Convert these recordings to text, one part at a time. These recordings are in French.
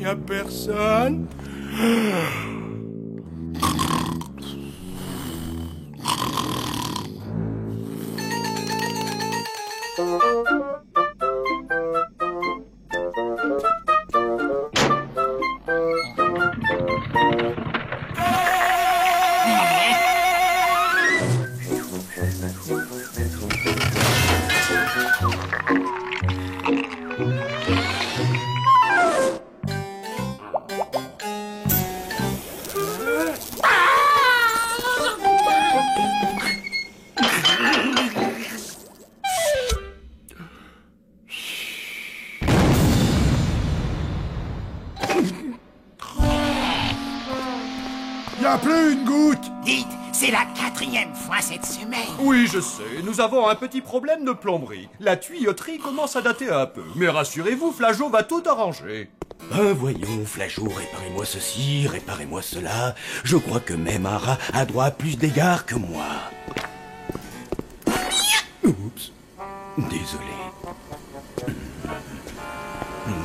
à personne. Y'a plus une goutte. Dites, c'est la 4e fois cette semaine. Oui, je sais, nous avons un petit problème de plomberie. La tuyauterie commence à dater un peu. Mais rassurez-vous, Flageot va tout arranger. Voyons, Flageot, réparez-moi ceci, réparez-moi cela. Je crois que même un rat a droit à plus d'égards que moi. Oups, désolé.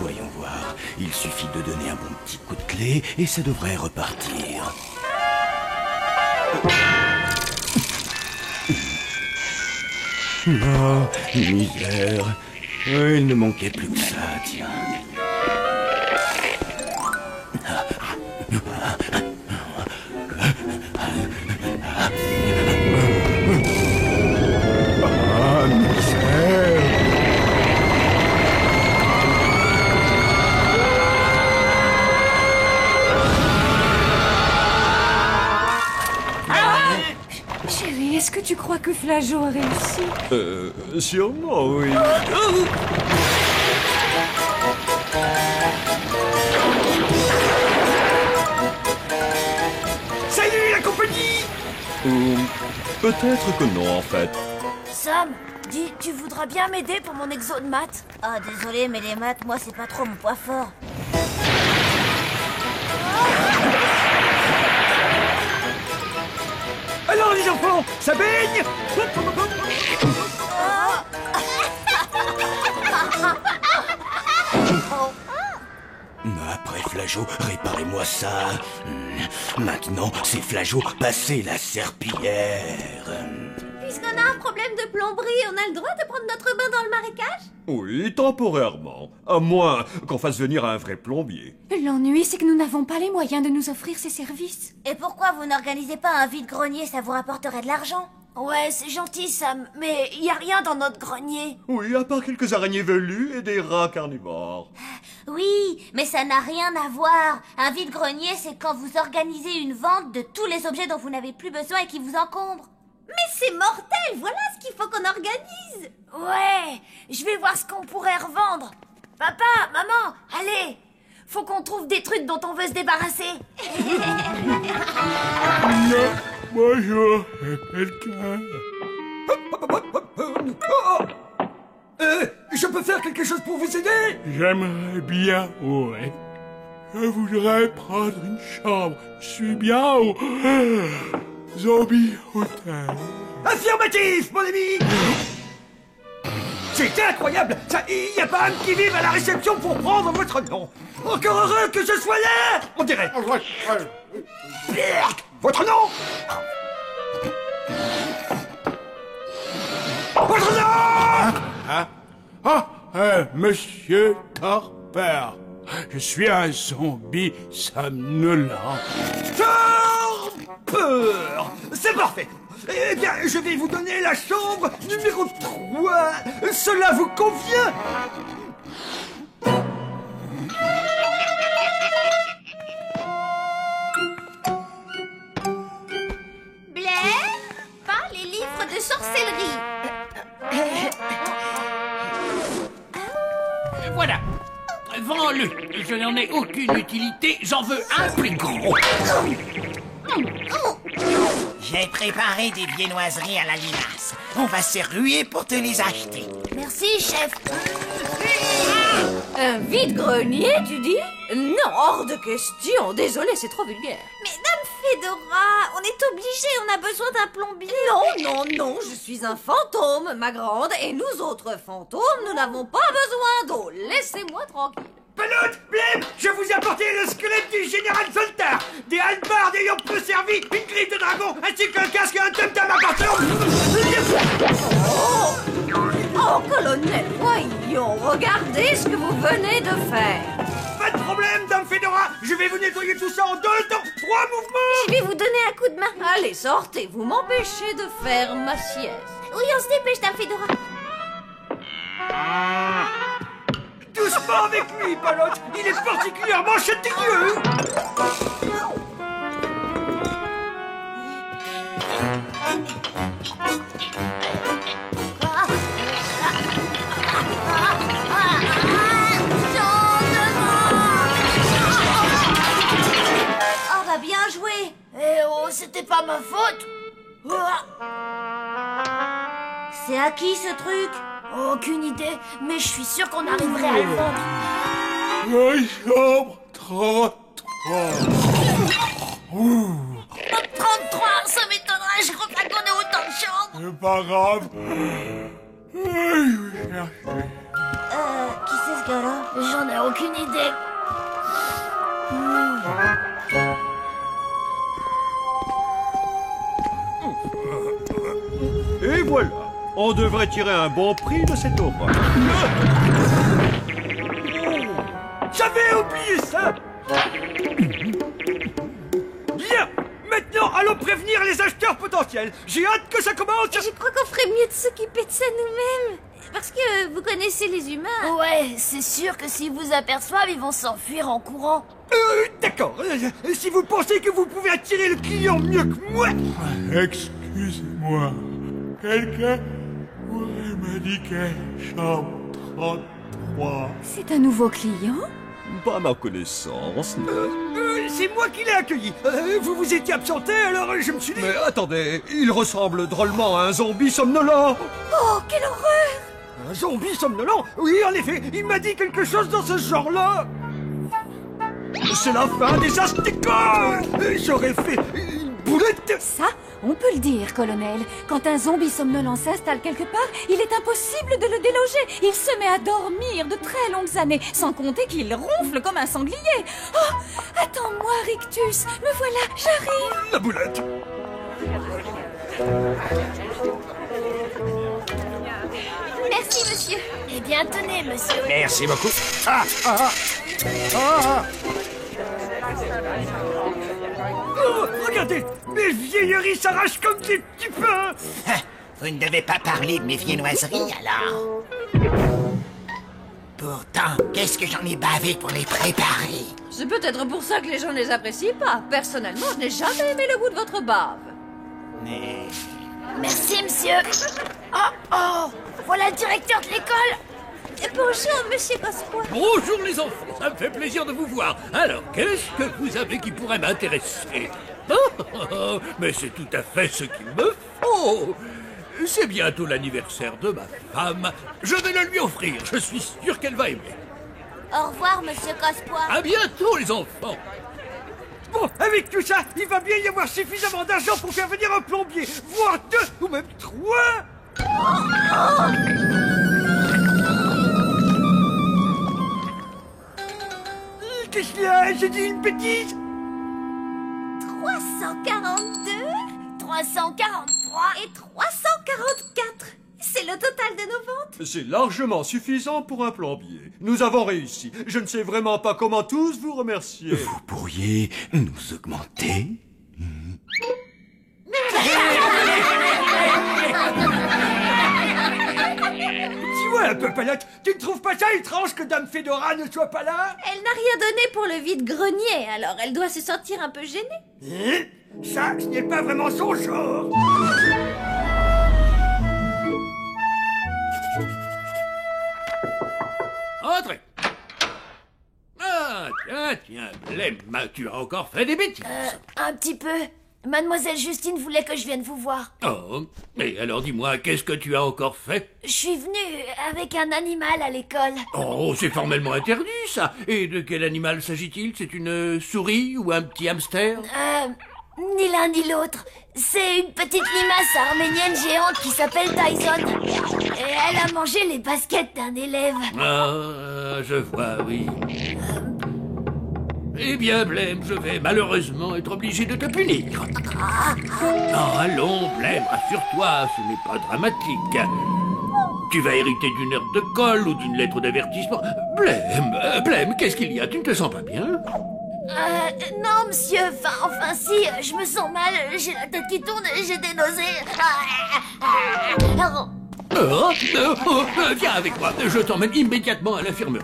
Voyons voir, il suffit de donner un bon petit coup de clé et ça devrait repartir. Oh, misère. Il ne manquait plus que ça, tiens. Ah, misère. Chérie, est-ce que tu crois que Flageot a réussi? Sûrement, oui. Salut la compagnie. Peut-être que non, en fait. Sam, dis, tu voudras bien m'aider pour mon exo de maths? Ah, désolé, mais les maths, moi, c'est pas trop mon point fort. Alors les enfants, ça baigne? Après Flageot, réparez-moi ça. Maintenant, c'est Flageot, passez la serpillière. Puisqu'on a un problème de plomberie, on a le droit de prendre notre bain dans le marécage? Oui, temporairement. À moins qu'on fasse venir un vrai plombier. L'ennui, c'est que nous n'avons pas les moyens de nous offrir ces services. Et pourquoi vous n'organisez pas un vide-grenier? Ça vous rapporterait de l'argent. Ouais, c'est gentil, Sam, mais y a rien dans notre grenier. Oui, à part quelques araignées velues et des rats carnivores. Oui, mais ça n'a rien à voir. Un vide-grenier, c'est quand vous organisez une vente de tous les objets dont vous n'avez plus besoin et qui vous encombrent. Mais c'est mortel, voilà ce qu'il faut qu'on organise. Ouais, je vais voir ce qu'on pourrait revendre. Papa, maman, allez, faut qu'on trouve des trucs dont on veut se débarrasser. Non, bonjour, quelqu'un. Je peux faire quelque chose pour vous aider? J'aimerais bien, ouais. Je voudrais prendre une chambre. Je suis bien au Zombie Hotel. Affirmatif, mon ami. C'est incroyable. Il y a pas un qui vive à la réception pour prendre votre nom. Encore heureux que je sois là. On dirait. Votre nom. Votre nom. Monsieur Carper. Je suis un zombie somnolent. Peur. C'est parfait. Eh bien, je vais vous donner la chambre numéro 3. Cela vous convient? Blair, pas les livres de sorcellerie. Voilà. Vends-le. Je n'en ai aucune utilité. J'en veux un plus gros. J'ai préparé des viennoiseries à la limace. On va se ruer pour te les acheter. Merci, chef. Un vide-grenier, tu dis? Non, hors de question. Désolé, c'est trop vulgaire. Mais Dame Fedora, on est obligé, on a besoin d'un plombier. Non, je suis un fantôme, ma grande, et nous autres fantômes, nous n'avons pas besoin d'eau. Laissez-moi tranquille. Pelote, Blême, je vous ai apporté le squelette du général Zoltar, des hallebardes ayant peu servi, une griffe de dragon, ainsi qu'un casque et un tam-tam appartenant... Oh, colonel, voyons, regardez ce que vous venez de faire. Pas de problème, Dame Fedora, je vais vous nettoyer tout ça en 2 temps, 3 mouvements. Je vais vous donner un coup de main. Allez, sortez, vous m'empêchez de faire ma sieste. Oui, on se dépêche, Dame Fedora. Doucement avec lui, Pelote, il est particulièrement châtigneux. Oh, bah bien joué. Eh oh, c'était pas ma faute. C'est à qui ce truc? Aucune idée, mais je suis sûre qu'on arriverait à le vendre. La chambre 33. 33, ça m'étonnerait, je crois pas qu'on ait autant de chambres. C'est pas grave. Je vais chercher. Qui c'est ce gars-là? J'en ai aucune idée. Et voilà, on devrait tirer un bon prix de cette aura. J'avais oublié ça. Bien, maintenant allons prévenir les acheteurs potentiels. J'ai hâte que ça commence. Je crois qu'on ferait mieux de s'occuper de ça nous-mêmes. Parce que vous connaissez les humains. Ouais, c'est sûr que s'ils vous aperçoivent, ils vont s'enfuir en courant. D'accord, si vous pensez que vous pouvez attirer le client mieux que moi... Excusez-moi. Quelqu'un pourrait m'indiquer chambre 33. C'est un nouveau client? Pas à ma connaissance, non. C'est moi qui l'ai accueilli. Vous vous étiez absenté, alors je me suis dit... Mais attendez, il ressemble drôlement à un zombie somnolent. Oh, quelle horreur! Un zombie somnolent? Oui, en effet, il m'a dit quelque chose dans ce genre-là. C'est la fin des asticots. J'aurais fait une boulette. Ça, on peut le dire, colonel. Quand un zombie somnolent s'installe quelque part, il est impossible de le déloger. Il se met à dormir de très longues années, sans compter qu'il ronfle comme un sanglier. Oh, attends-moi, Rictus. Me voilà, j'arrive. La boulette. Merci, monsieur. Eh bien, tenez, monsieur. Merci beaucoup. Oh, regardez, mes vieilleries s'arrachent comme des petits pains. Vous ne devez pas parler de mes viennoiseries, alors. Pourtant, qu'est-ce que j'en ai bavé pour les préparer? C'est peut-être pour ça que les gens ne les apprécient pas. Personnellement, je n'ai jamais aimé le goût de votre bave. Mais... Merci, monsieur. Oh, voilà le directeur de l'école. Bonjour, monsieur Cospois. Bonjour les enfants, ça me fait plaisir de vous voir. Alors, qu'est-ce que vous avez qui pourrait m'intéresser? Mais c'est tout à fait ce qu'il me faut. C'est bientôt l'anniversaire de ma femme. Je vais le lui offrir, je suis sûr qu'elle va aimer. Au revoir, monsieur Cospois. À bientôt les enfants. Bon, avec tout ça, il va bien y avoir suffisamment d'argent pour faire venir un plombier, voire 2 ou même 3. Qu'est-ce qu'il y a? J'ai dit une bêtise? 342, 343 et 344. C'est le total de nos ventes. C'est largement suffisant pour un plombier. Nous avons réussi. Je ne sais vraiment pas comment tous vous remercier. Vous pourriez nous augmenter? Dis-moi un peu, Pelote, tu ne trouves pas ça étrange que Dame Fedora ne soit pas là? Elle n'a rien donné pour le vide-grenier, alors elle doit se sentir un peu gênée. Ça, ce n'est pas vraiment son genre. Entrez. Ah, tiens, Blême, tu as encore fait des bêtises. Un petit peu. Mademoiselle Justine voulait que je vienne vous voir. Oh, mais alors dis-moi, qu'est-ce que tu as encore fait? Je suis venue avec un animal à l'école. Oh, c'est formellement interdit, ça. Et de quel animal s'agit-il? C'est une souris ou un petit hamster? Ni l'un ni l'autre. C'est une petite limace arménienne géante qui s'appelle Tyson. Et elle a mangé les baskets d'un élève. Ah, je vois, oui. Eh bien, Blême, je vais malheureusement être obligé de te punir. Non, allons, Blême, rassure-toi, ce n'est pas dramatique. Tu vas hériter d'une heure de colle ou d'une lettre d'avertissement. Blême, qu'est-ce qu'il y a? Tu ne te sens pas bien? Non, monsieur, enfin si, je me sens mal, j'ai la tête qui tourne, j'ai des nausées. Viens avec moi, je t'emmène immédiatement à l'infirmerie.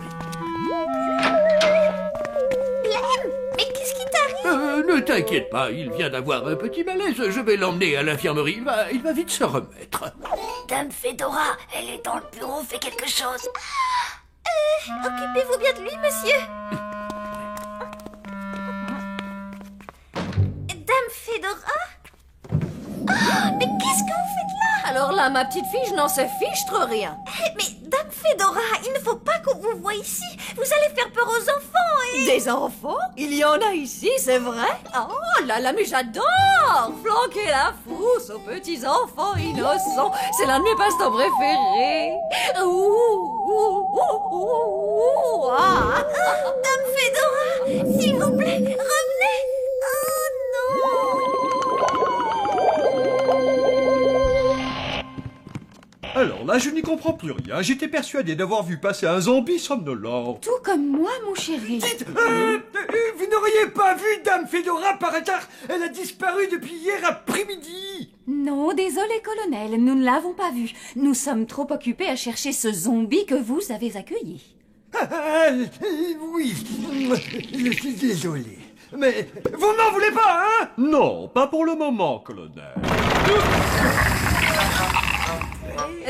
Mais qu'est-ce qui t'arrive? Ne t'inquiète pas, il vient d'avoir un petit malaise. Je vais l'emmener à l'infirmerie, il va vite se remettre. Dame Fedora, elle est dans le bureau, fait quelque chose. Occupez-vous bien de lui, monsieur. Dame Fedora? Mais qu'est-ce que vous faites là? Alors là, ma petite fille, je n'en sais fichtre rien. Mais Dame Fedora, il ne faut pas qu'on vous voie ici. Vous allez faire peur aux enfants et... Des enfants? Il y en a ici, c'est vrai? Oh là là, mais j'adore flanquer la frousse aux petits enfants innocents. C'est l'un de mes passe-temps préférés. Ah. Dame Fedora, s'il vous plaît, revenez. Oh non. Alors là, je n'y comprends plus rien. J'étais persuadé d'avoir vu passer un zombie somnolent. Tout comme moi, mon chéri. Dites, vous n'auriez pas vu Dame Fedora par hasard? Elle a disparu depuis hier après-midi. Non, désolé, colonel, nous ne l'avons pas vue. Nous sommes trop occupés à chercher ce zombie que vous avez accueilli. Oui, je suis désolé. Mais vous n'en voulez pas, hein? Non, pas pour le moment, colonel.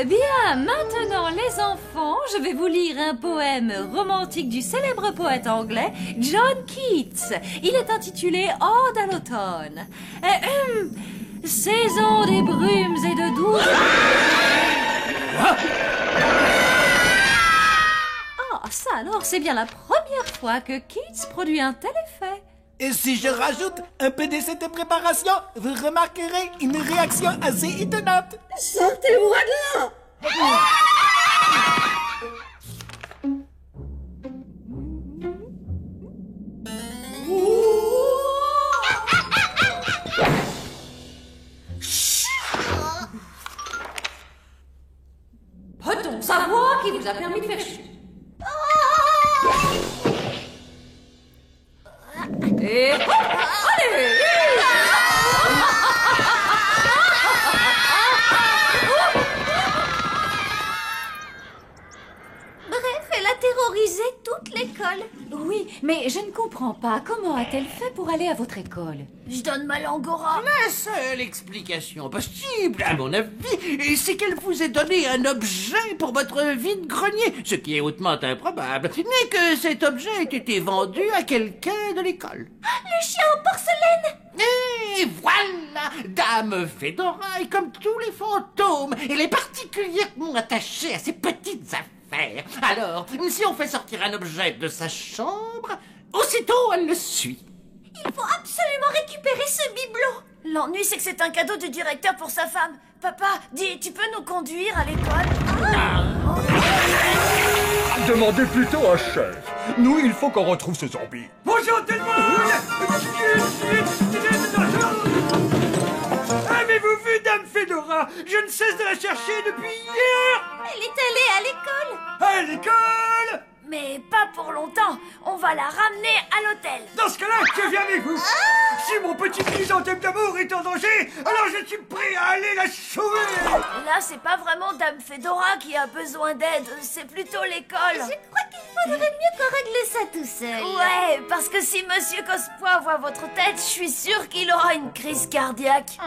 Bien, maintenant, les enfants, je vais vous lire un poème romantique du célèbre poète anglais John Keats. Il est intitulé Ode à l'automne. Saison des brumes et de douce... Ah, ça alors, c'est bien la première fois que Keats produit un tel effet. Et si je rajoute un peu de cette préparation, vous remarquerez une réaction assez étonnante. Sortez-moi de là! Peut-on savoir qui vous a permis de faire chier? Et... Allez! Bref, elle a terrorisé toute l'école. Oui, mais je ne comprends pas. Comment a-t-elle fait pour aller à votre école? Je donne ma langue au rat. La seule explication possible, à mon avis, c'est qu'elle vous ait donné un objet pour votre vide-grenier, ce qui est hautement improbable, mais que cet objet ait été vendu à quelqu'un de l'école. Le chien en porcelaine. Et voilà, Dame Fedora est comme tous les fantômes, elle est particulièrement attachée à ses petites affaires. Alors, si on fait sortir un objet de sa chambre, aussitôt elle le suit. Il faut absolument récupérer ce bibelot. L'ennui, c'est que c'est un cadeau du directeur pour sa femme. Papa, dis, tu peux nous conduire à l'école? Demandez plutôt à chef. Nous, il faut qu'on retrouve ce zombie. Bonjour tout le monde. Avez-vous vu Dame Fedora? Je ne cesse de la chercher depuis hier. Elle est allée à l'école. À l'école? Mais pas pour longtemps. On va la ramener à l'hôtel. Dans ce cas-là, que viens avec vous? Si mon petit chrysanthème d'amour est en danger, alors je suis prêt à aller la sauver. Là, c'est pas vraiment Dame Fedora qui a besoin d'aide, c'est plutôt l'école. Je crois qu'il faudrait mieux qu'on règle ça tout seul. Ouais, parce que si Monsieur Cospois voit votre tête, je suis sûre qu'il aura une crise cardiaque.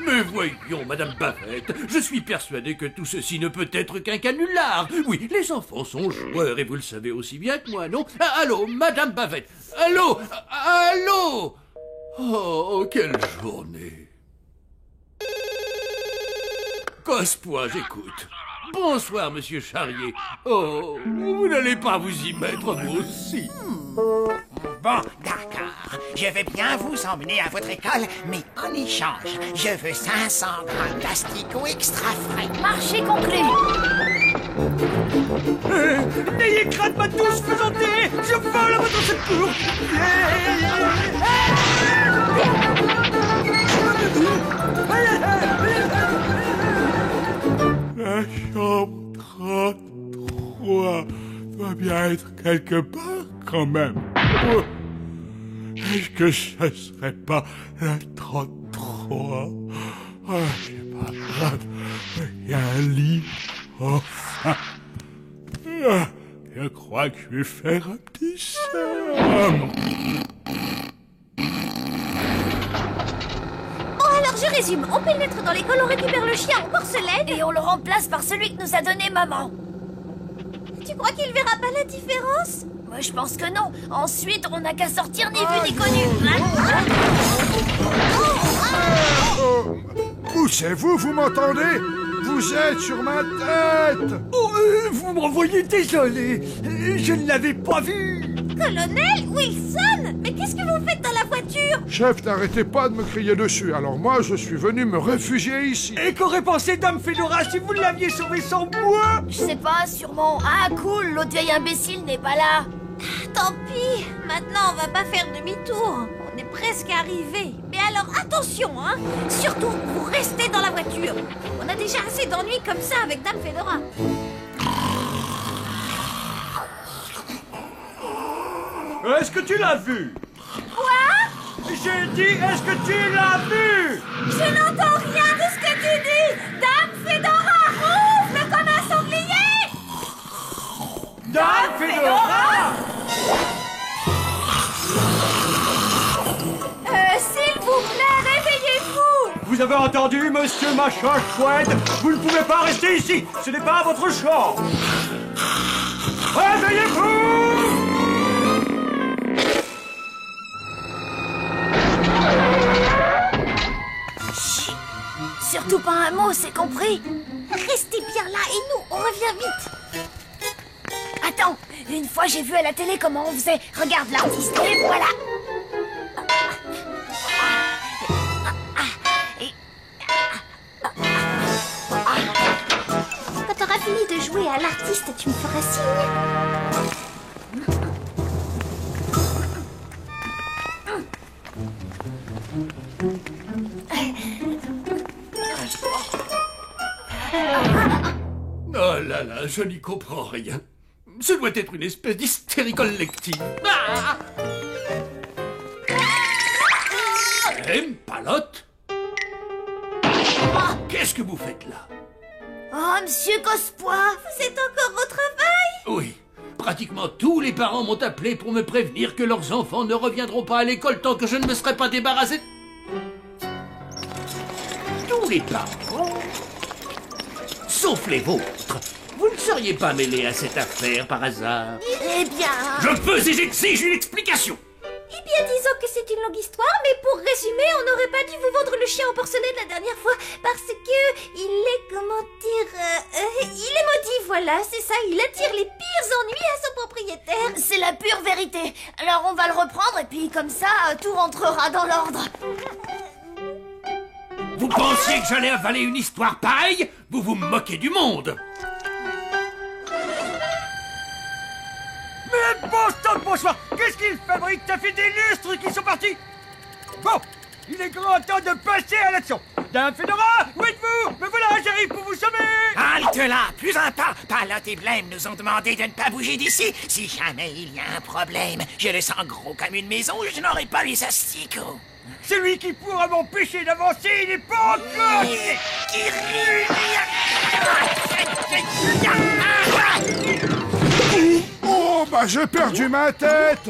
Mais voyons, Madame Bavette, je suis persuadé que tout ceci ne peut être qu'un canular. Oui, les enfants sont joueurs, et vous le savez aussi bien que moi, non? Allô, Madame Bavette. Allô. Oh, quelle journée. Cospois, j'écoute. Bonsoir, Monsieur Charrier. Oh, vous n'allez pas vous y mettre, vous aussi. Bon, d'accord. Je veux bien vous emmener à votre école, mais en échange, je veux 500 grammes d'asticots extra frais. Marché conclu. N'ayez crainte, ma douce faisandée. Je vole à votre secours. La chambre 33 doit bien être quelque part quand même. Oh. Est-ce que ce serait pas la 33? Ah, c'est pas grave. Il y a un lit. Enfin. Ah, je crois que je vais faire un petit somme. Alors je résume, on pénètre dans l'école, on récupère le chien en porcelaine et on le remplace par celui que nous a donné maman. Tu crois qu'il verra pas la différence? Moi je pense que non. Ensuite on n'a qu'à sortir ni vu ni connu. Poussez-vous, vous m'entendez? Vous êtes sur ma tête! Oh, vous m'envoyez désolé. Je ne l'avais pas vu. Colonel Wilson, mais qu'est-ce que vous faites dans la voiture? Chef, n'arrêtez pas de me crier dessus. Alors moi, je suis venu me réfugier ici. Et qu'aurait pensé Dame Fedora si vous l'aviez sauvé sans moi? Je sais pas, sûrement. Ah cool, l'autre vieil imbécile n'est pas là. Tant pis, maintenant on va pas faire demi-tour. On est presque arrivé. Mais alors attention, hein. Surtout, vous restez dans la voiture. On a déjà assez d'ennuis comme ça avec Dame Fedora. Est-ce que tu l'as vu? Quoi? J'ai dit, est-ce que tu l'as vu? Je n'entends rien de ce que tu dis. Dame Fedora ronfle comme un sanglier. Dame Fedora! S'il vous plaît, réveillez-vous. Vous avez entendu, monsieur Machin Chouette? Vous ne pouvez pas rester ici. Ce n'est pas votre chambre. Réveillez-vous! Surtout pas un mot, c'est compris? Restez bien là et nous, on revient vite. Attends, une fois j'ai vu à la télé comment on faisait. Regarde l'artiste, et voilà. Quand t'auras fini de jouer à l'artiste, tu me feras signe. Oh là là, je n'y comprends rien. Ce doit être une espèce d'hystérie collective. Ah Palotte? Qu'est-ce que vous faites là? Oh, monsieur Cospois, vous êtes encore au travail? Oui. Pratiquement tous les parents m'ont appelé pour me prévenir que leurs enfants ne reviendront pas à l'école tant que je ne me serai pas débarrassé. Tous les parents, sauf les vôtres. Vous ne seriez pas mêlé à cette affaire par hasard? Eh bien... Je veux et j'exige une explication. Eh bien, disons que c'est une longue histoire, mais pour résumer, on n'aurait pas dû vous vendre le chien en porcelaine la dernière fois, parce que il est, comment dire... il est maudit, voilà, c'est ça, il attire les pires ennuis à son propriétaire. C'est la pure vérité. Alors on va le reprendre, et puis comme ça, tout rentrera dans l'ordre. Vous pensiez que j'allais avaler une histoire pareille? Vous vous moquez du monde. Mais bon sang, bonsoir. Qu'est-ce qu'il fabrique? Ça fait des lustres qui sont partis. Bon, il est grand temps de passer à l'action. Dame Fedora, où êtes-vous? Me voilà, j'arrive pour vous sauver. Halte là, plus un pas. Palotte et Blême nous ont demandé de ne pas bouger d'ici. Si jamais il y a un problème, je le sens gros comme une maison, je n'aurai pas les asticots. Celui qui pourra m'empêcher d'avancer, il n'est pas encore... Oh, bah j'ai perdu ma tête!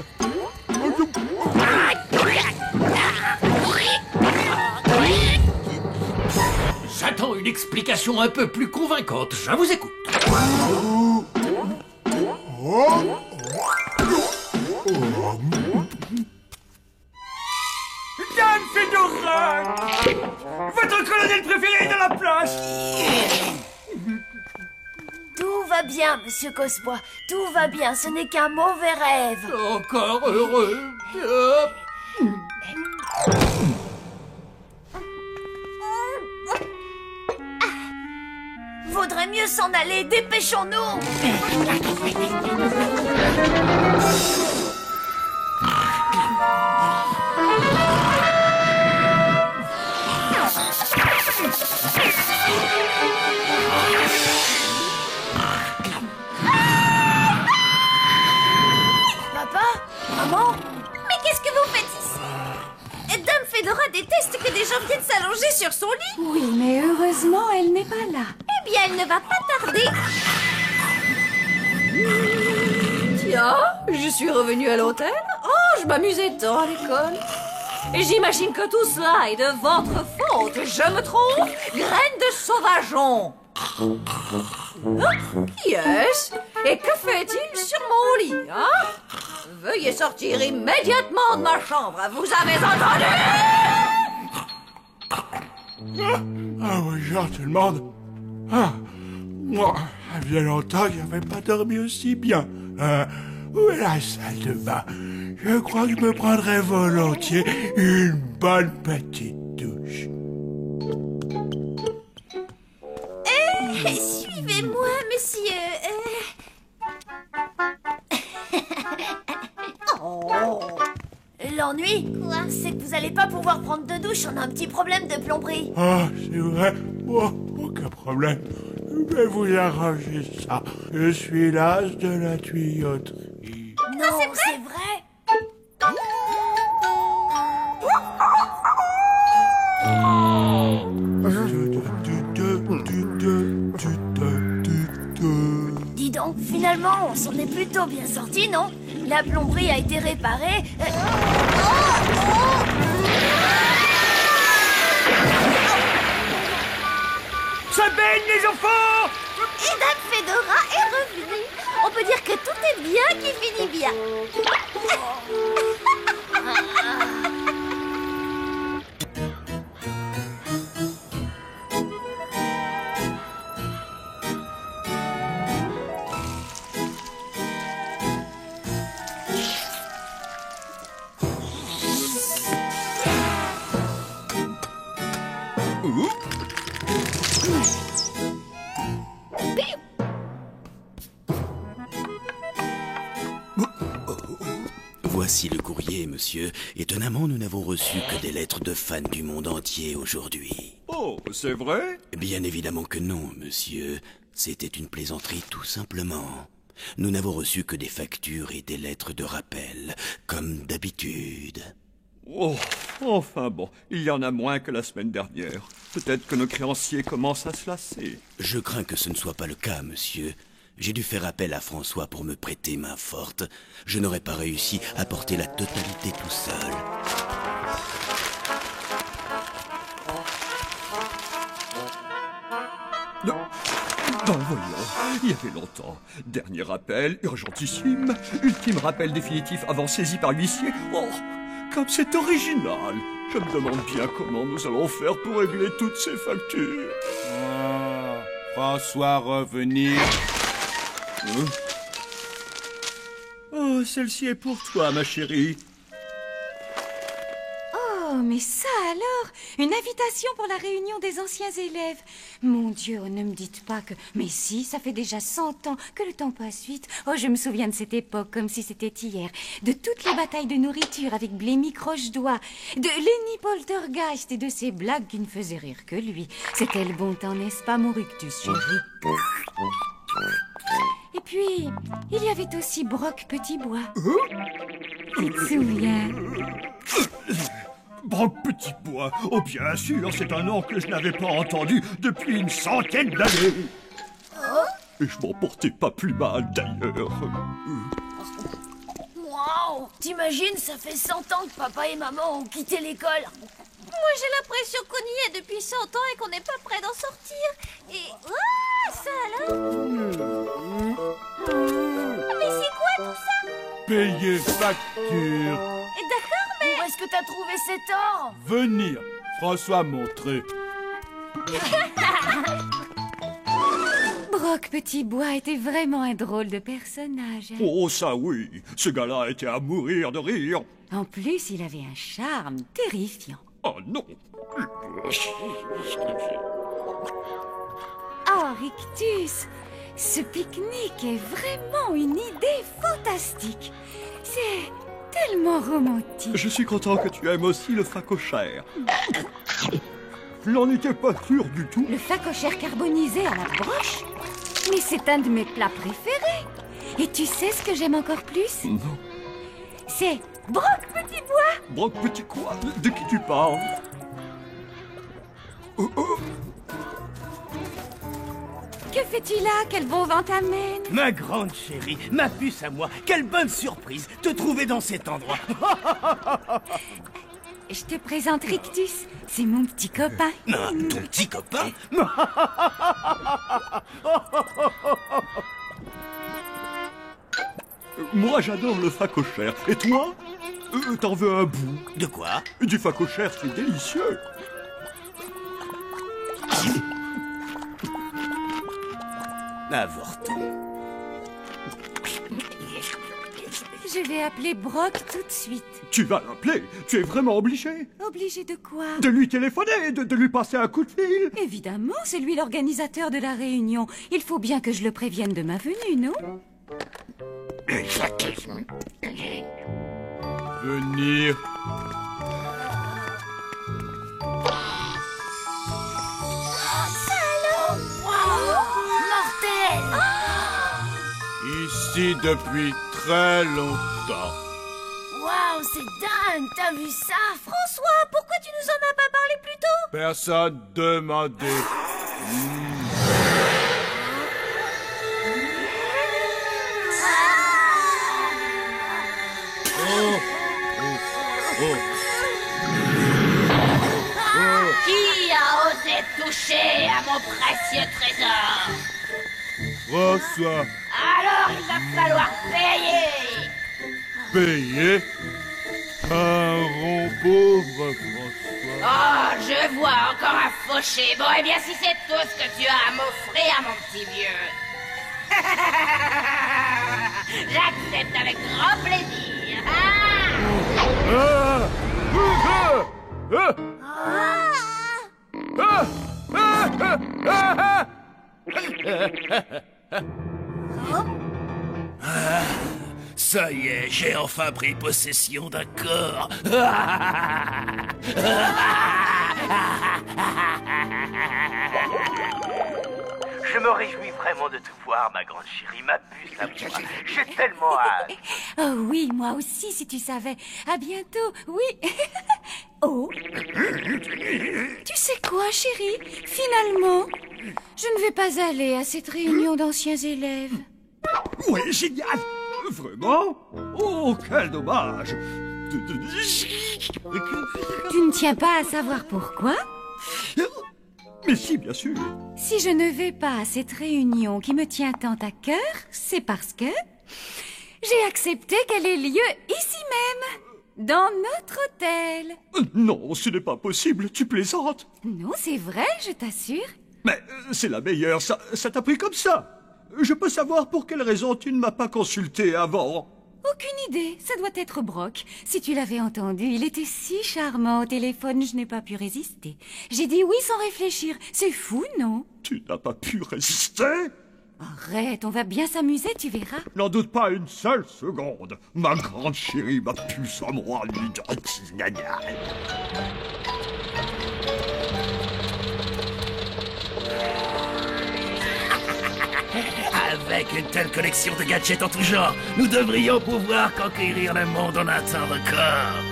J'attends une explication un peu plus convaincante. Je vous écoute. Dame Fedora! Votre colonel préféré est dans la place! Tout va bien, monsieur Cospois. Tout va bien, ce n'est qu'un mauvais rêve. Encore heureux. s'en aller, dépêchons-nous. Papa? Maman? Mais qu'est-ce que vous faites ici? Dame Fedora déteste que des gens viennent s'allonger sur son lit. Oui, mais heureusement, elle n'est pas là. Eh bien, elle ne va pas tarder. Tiens, je suis revenue à l'hôtel. Oh, je m'amusais tant à l'école. Et j'imagine que tout cela est de votre faute. Je me trompe? Graine de sauvageon. Qui est-ce? Et que fait-il sur mon lit, hein? Veuillez sortir immédiatement de ma chambre. Vous avez entendu? Ah, bonjour tout le monde. Ah, moi, il y a longtemps que j'avais pas dormi aussi bien. Où est la salle de bain? Je crois que je me prendrais volontiers une bonne petite douche. Suivez-moi, monsieur. Oh. L'ennui, quoi, c'est que vous allez pas pouvoir prendre de douche. On a un petit problème de plomberie. Ah, c'est vrai. Oh, aucun problème. Je vais vous arranger ça. Je suis l'as de la tuyauterie. Non, c'est vrai. Dis donc, finalement, on s'en est plutôt bien sorti, non? La plomberie a été réparée. Ça baigne, les enfants! Et Dame Fedora est revenue. On peut dire que tout est bien qui finit bien. Voici le courrier, monsieur. Étonnamment, nous n'avons reçu que des lettres de fans du monde entier aujourd'hui. Oh, c'est vrai? Bien évidemment que non, monsieur. C'était une plaisanterie tout simplement. Nous n'avons reçu que des factures et des lettres de rappel, comme d'habitude. Oh, enfin bon, il y en a moins que la semaine dernière. Peut-être que nos créanciers commencent à se lasser. Je crains que ce ne soit pas le cas, monsieur. J'ai dû faire appel à François pour me prêter main forte. Je n'aurais pas réussi à porter la totalité tout seul. Non. Ben voyons, il y avait longtemps. Dernier rappel, urgentissime. Ultime rappel définitif avant saisie par l'huissier. Oh, comme c'est original. Je me demande bien comment nous allons faire pour régler toutes ces factures. Oh, François revenir. Oh, celle-ci est pour toi, ma chérie. Oh, mais ça alors! Une invitation pour la réunion des anciens élèves. Mon Dieu, ne me dites pas que... Mais si, ça fait déjà 100 ans que le temps passe vite. Oh, je me souviens de cette époque comme si c'était hier. De toutes les batailles de nourriture avec Blémy Croche-Doigt, de Lenny Poltergeist et de ces blagues qui ne faisaient rire que lui. C'était le bon temps, n'est-ce pas, mon rictus, chéri? Et puis, il y avait aussi Brock Petitbois. Tu te souviens? Brock Petitbois. Oh, bien sûr, c'est un nom que je n'avais pas entendu depuis une centaine d'années. Et je m'en portais pas plus mal, d'ailleurs. Waouh! T'imagines, ça fait 100 ans que papa et maman ont quitté l'école. Moi, j'ai l'impression qu'on y est depuis 100 ans et qu'on n'est pas prêt d'en sortir. Et... Ah, ça alors? Mais c'est quoi tout ça? Payer facture. D'accord, mais... Où est-ce que t'as trouvé cet or? Venir. François montrer. Brock Petitbois était vraiment un drôle de personnage. Oh, ça oui. Ce gars-là était à mourir de rire. En plus, il avait un charme terrifiant. Oh non. Oh, Rictus, ce pique-nique est vraiment une idée fantastique. C'est tellement romantique. Je suis content que tu aimes aussi le facochère. Je n'en étais pas sûr du tout. Le facochère carbonisé à la broche? Mais c'est un de mes plats préférés. Et tu sais ce que j'aime encore plus? Non. C'est broc petit bois. Broc petit quoi? De qui tu parles? Que fais-tu là? Quel bon vent t'amène? Ma grande chérie, ma puce à moi, quelle bonne surprise te trouver dans cet endroit. Je te présente Rictus, c'est mon petit copain. Ton petit copain? Moi, j'adore le facochère. Et toi? T'en veux un bout? De quoi? Du facochère, c'est délicieux. Avorton. Je vais appeler Brock tout de suite. Tu vas l'appeler? Tu es vraiment obligé? Obligé de quoi? De lui téléphoner, de lui passer un coup de fil. Évidemment, c'est lui l'organisateur de la réunion. Il faut bien que je le prévienne de ma venue, non? Venir. Mortel! Ici depuis très longtemps. Waouh, c'est dingue! T'as vu ça? François, pourquoi tu nous en as pas parlé plus tôt? Personne demandait. Qui a osé toucher à mon précieux trésor? François. Alors il va falloir payer! Payer? Un rond pauvre, François. Oh, je vois encore un fauché. Bon, eh bien, si c'est tout ce que tu as à m'offrir, mon petit vieux. J'accepte avec grand plaisir. Ça y est, j'ai enfin pris possession d'un corps. Je me réjouis vraiment de te voir, ma grande chérie, ma puce à moi. J'ai tellement hâte. Oh oui, moi aussi, si tu savais. À bientôt, oui. Oh. Tu sais quoi, chérie? Finalement, je ne vais pas aller à cette réunion d'anciens élèves. Oui, génial. Vraiment? Oh, quel dommage. Tu ne tiens pas à savoir pourquoi? Mais si, bien sûr. Si je ne vais pas à cette réunion qui me tient tant à cœur, c'est parce que j'ai accepté qu'elle ait lieu ici même, dans notre hôtel. Non, ce n'est pas possible, tu plaisantes. Non, c'est vrai, je t'assure. Mais c'est la meilleure, ça t'a pris comme ça. Je peux savoir pour quelle raison tu ne m'as pas consulté avant? Aucune idée, ça doit être Brock. Si tu l'avais entendu, il était si charmant au téléphone, je n'ai pas pu résister. J'ai dit oui sans réfléchir. C'est fou, non? Tu n'as pas pu résister? Arrête, on va bien s'amuser, tu verras. N'en doute pas une seule seconde. Ma grande chérie, ma puce à moi, Avec une telle collection de gadgets en tout genre, nous devrions pouvoir conquérir le monde en un temps record.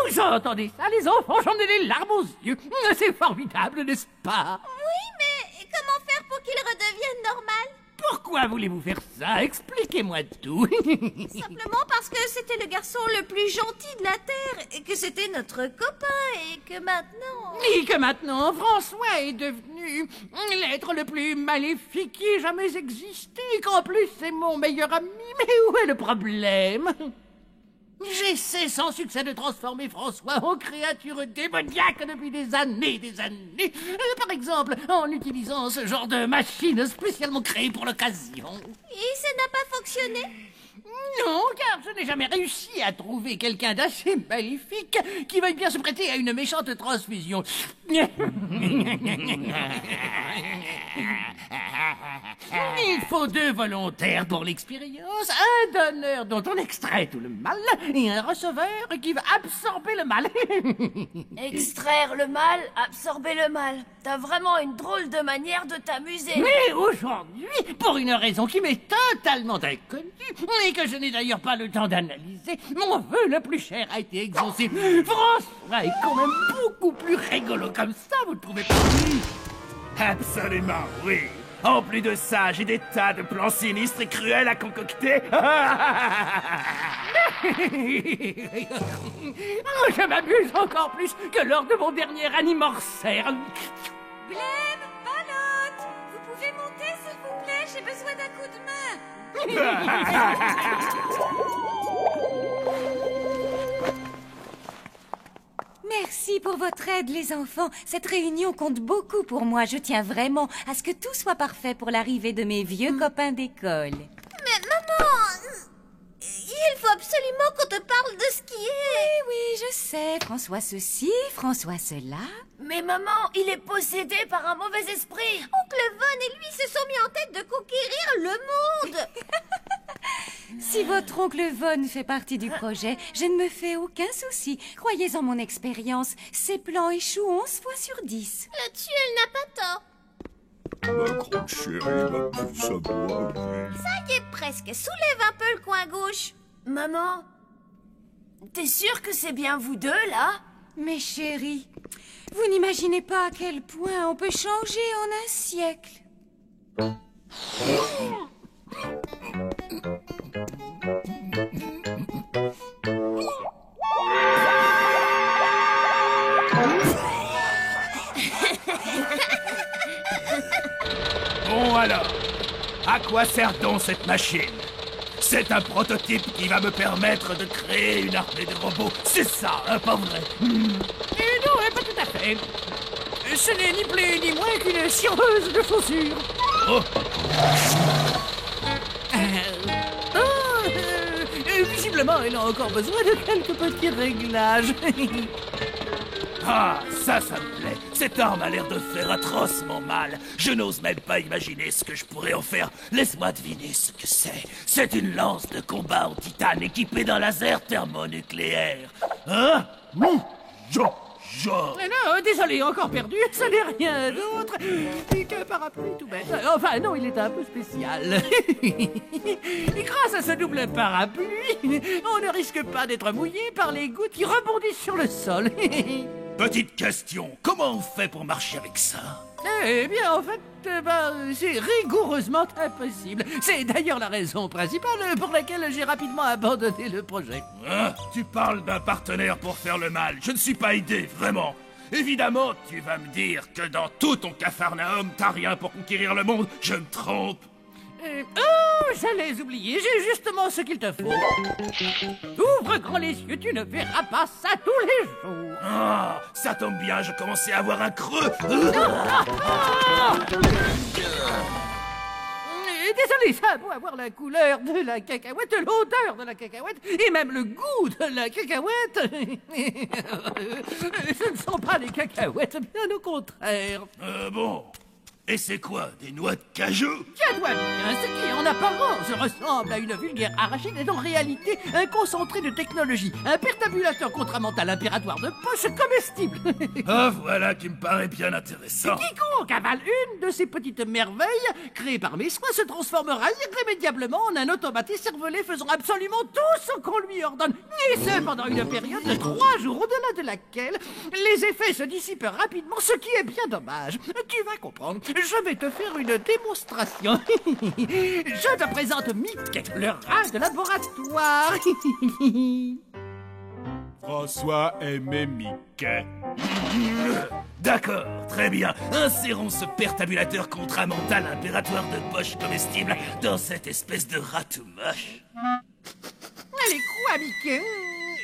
Vous entendez ça, les enfants? J'en ai les larmes aux yeux. C'est formidable, n'est-ce pas? Oui, mais comment faire pour qu'il redevienne normal? Pourquoi voulez-vous faire ça? Expliquez-moi tout. Simplement parce que c'était le garçon le plus gentil de la Terre, et que c'était notre copain, et que maintenant... Et que maintenant, François est devenu l'être le plus maléfique qui ait jamais existé, et qu'en plus c'est mon meilleur ami. Mais où est le problème? J'essaie sans succès de transformer François en créature démoniaque depuis des années. Par exemple, en utilisant ce genre de machine spécialement créée pour l'occasion. Et ça n'a pas fonctionné? Non, car je n'ai jamais réussi à trouver quelqu'un d'assez maléfique qui veuille bien se prêter à une méchante transfusion. Il faut 2 volontaires pour l'expérience, un donneur dont on extrait tout le mal, et un receveur qui va absorber le mal. Extraire le mal, absorber le mal. T'as vraiment une drôle de manière de t'amuser. Mais aujourd'hui, pour une raison qui m'est totalement inconnue, et que je n'ai d'ailleurs pas le temps d'analyser, mon vœu le plus cher a été exaucé. François est quand même beaucoup plus rigolo comme ça, vous ne trouvez pas? Absolument, oui. En plus de ça, j'ai des tas de plans sinistres et cruels à concocter. Je m'amuse encore plus que lors de mon dernier anniversaire. Blême, Palotte, vous pouvez monter s'il vous plaît, j'ai besoin d'un coup de main. Merci pour votre aide, les enfants. Cette réunion compte beaucoup pour moi. Je tiens vraiment à ce que tout soit parfait pour l'arrivée de mes vieux copains d'école. Mais maman, il faut absolument qu'on te parle de ce qui est. Oui, je sais. François ceci, François cela. Mais maman, il est possédé par un mauvais esprit. Oncle Von et lui se sont mis en tête de conquérir le monde. Si votre oncle Von fait partie du projet, je ne me fais aucun souci. Croyez en mon expérience, ses plans échouent 11 fois sur 10. Là-dessus, elle n'a pas tort. Ma grande chérie, ma puce à moi. Ça y est presque. Soulève un peu le coin gauche. Maman, t'es sûre que c'est bien vous deux, là? Mes chéris, vous n'imaginez pas à quel point on peut changer en un siècle. Bon alors, à quoi sert donc cette machine? C'est un prototype qui va me permettre de créer une armée de robots. C'est ça, hein, pas vrai? Non, pas tout à fait. Ce n'est ni plus ni moins qu'une cireuse de chaussures. Oh. Visiblement, elle a encore besoin de quelques petits réglages. Ah, ça me plaît. Cette arme a l'air de faire atrocement mal. Je n'ose même pas imaginer ce que je pourrais en faire. Laisse-moi deviner ce que c'est. C'est une lance de combat en titane équipée d'un laser thermonucléaire. Hein? Genre. Non, désolé, encore perdu. Ce n'est rien d'autre qu'un parapluie tout bête. Enfin, non, il est un peu spécial. Et grâce à ce double parapluie, on ne risque pas d'être mouillé par les gouttes qui rebondissent sur le sol. Petite question, comment on fait pour marcher avec ça? Eh bien, en fait, c'est rigoureusement impossible. C'est d'ailleurs la raison principale pour laquelle j'ai rapidement abandonné le projet. Hein? Tu parles d'un partenaire pour faire le mal. Je ne suis pas aidé, vraiment. Évidemment, tu vas me dire que dans tout ton capharnaüm, t'as rien pour conquérir le monde. Je me trompe. Oh, j'allais oublier, j'ai justement ce qu'il te faut. Ouvre grand les yeux, tu ne verras pas ça tous les jours. Ah, ça tombe bien, je commençais à avoir un creux. Désolé, ça a beau avoir la couleur de la cacahuète, l'odeur de la cacahuète, et même le goût de la cacahuète. Ce ne sont pas des cacahuètes, bien au contraire. Bon. Et c'est quoi, des noix de cajou? Tiens, toi bien, ce qui en apparence ressemble à une vulgaire arachide est en réalité un concentré de technologie, un pertabulateur contramental impératoire de poche comestible. Ah, voilà qui me paraît bien intéressant. Quiconque avale une de ces petites merveilles créées par mes soins se transformera irrémédiablement en un automatique cervelé faisant absolument tout ce qu'on lui ordonne, et ce pendant une période de 3 jours, au-delà de laquelle les effets se dissipent rapidement, ce qui est bien dommage. Tu vas comprendre. Je vais te faire une démonstration. Je te présente Mickey, le rat de laboratoire. François aimait Mickey. D'accord, très bien. Insérons ce pertabulateur contramental impératoire de poche comestible dans cette espèce de rat tout moche. Allez, quoi, Mickey?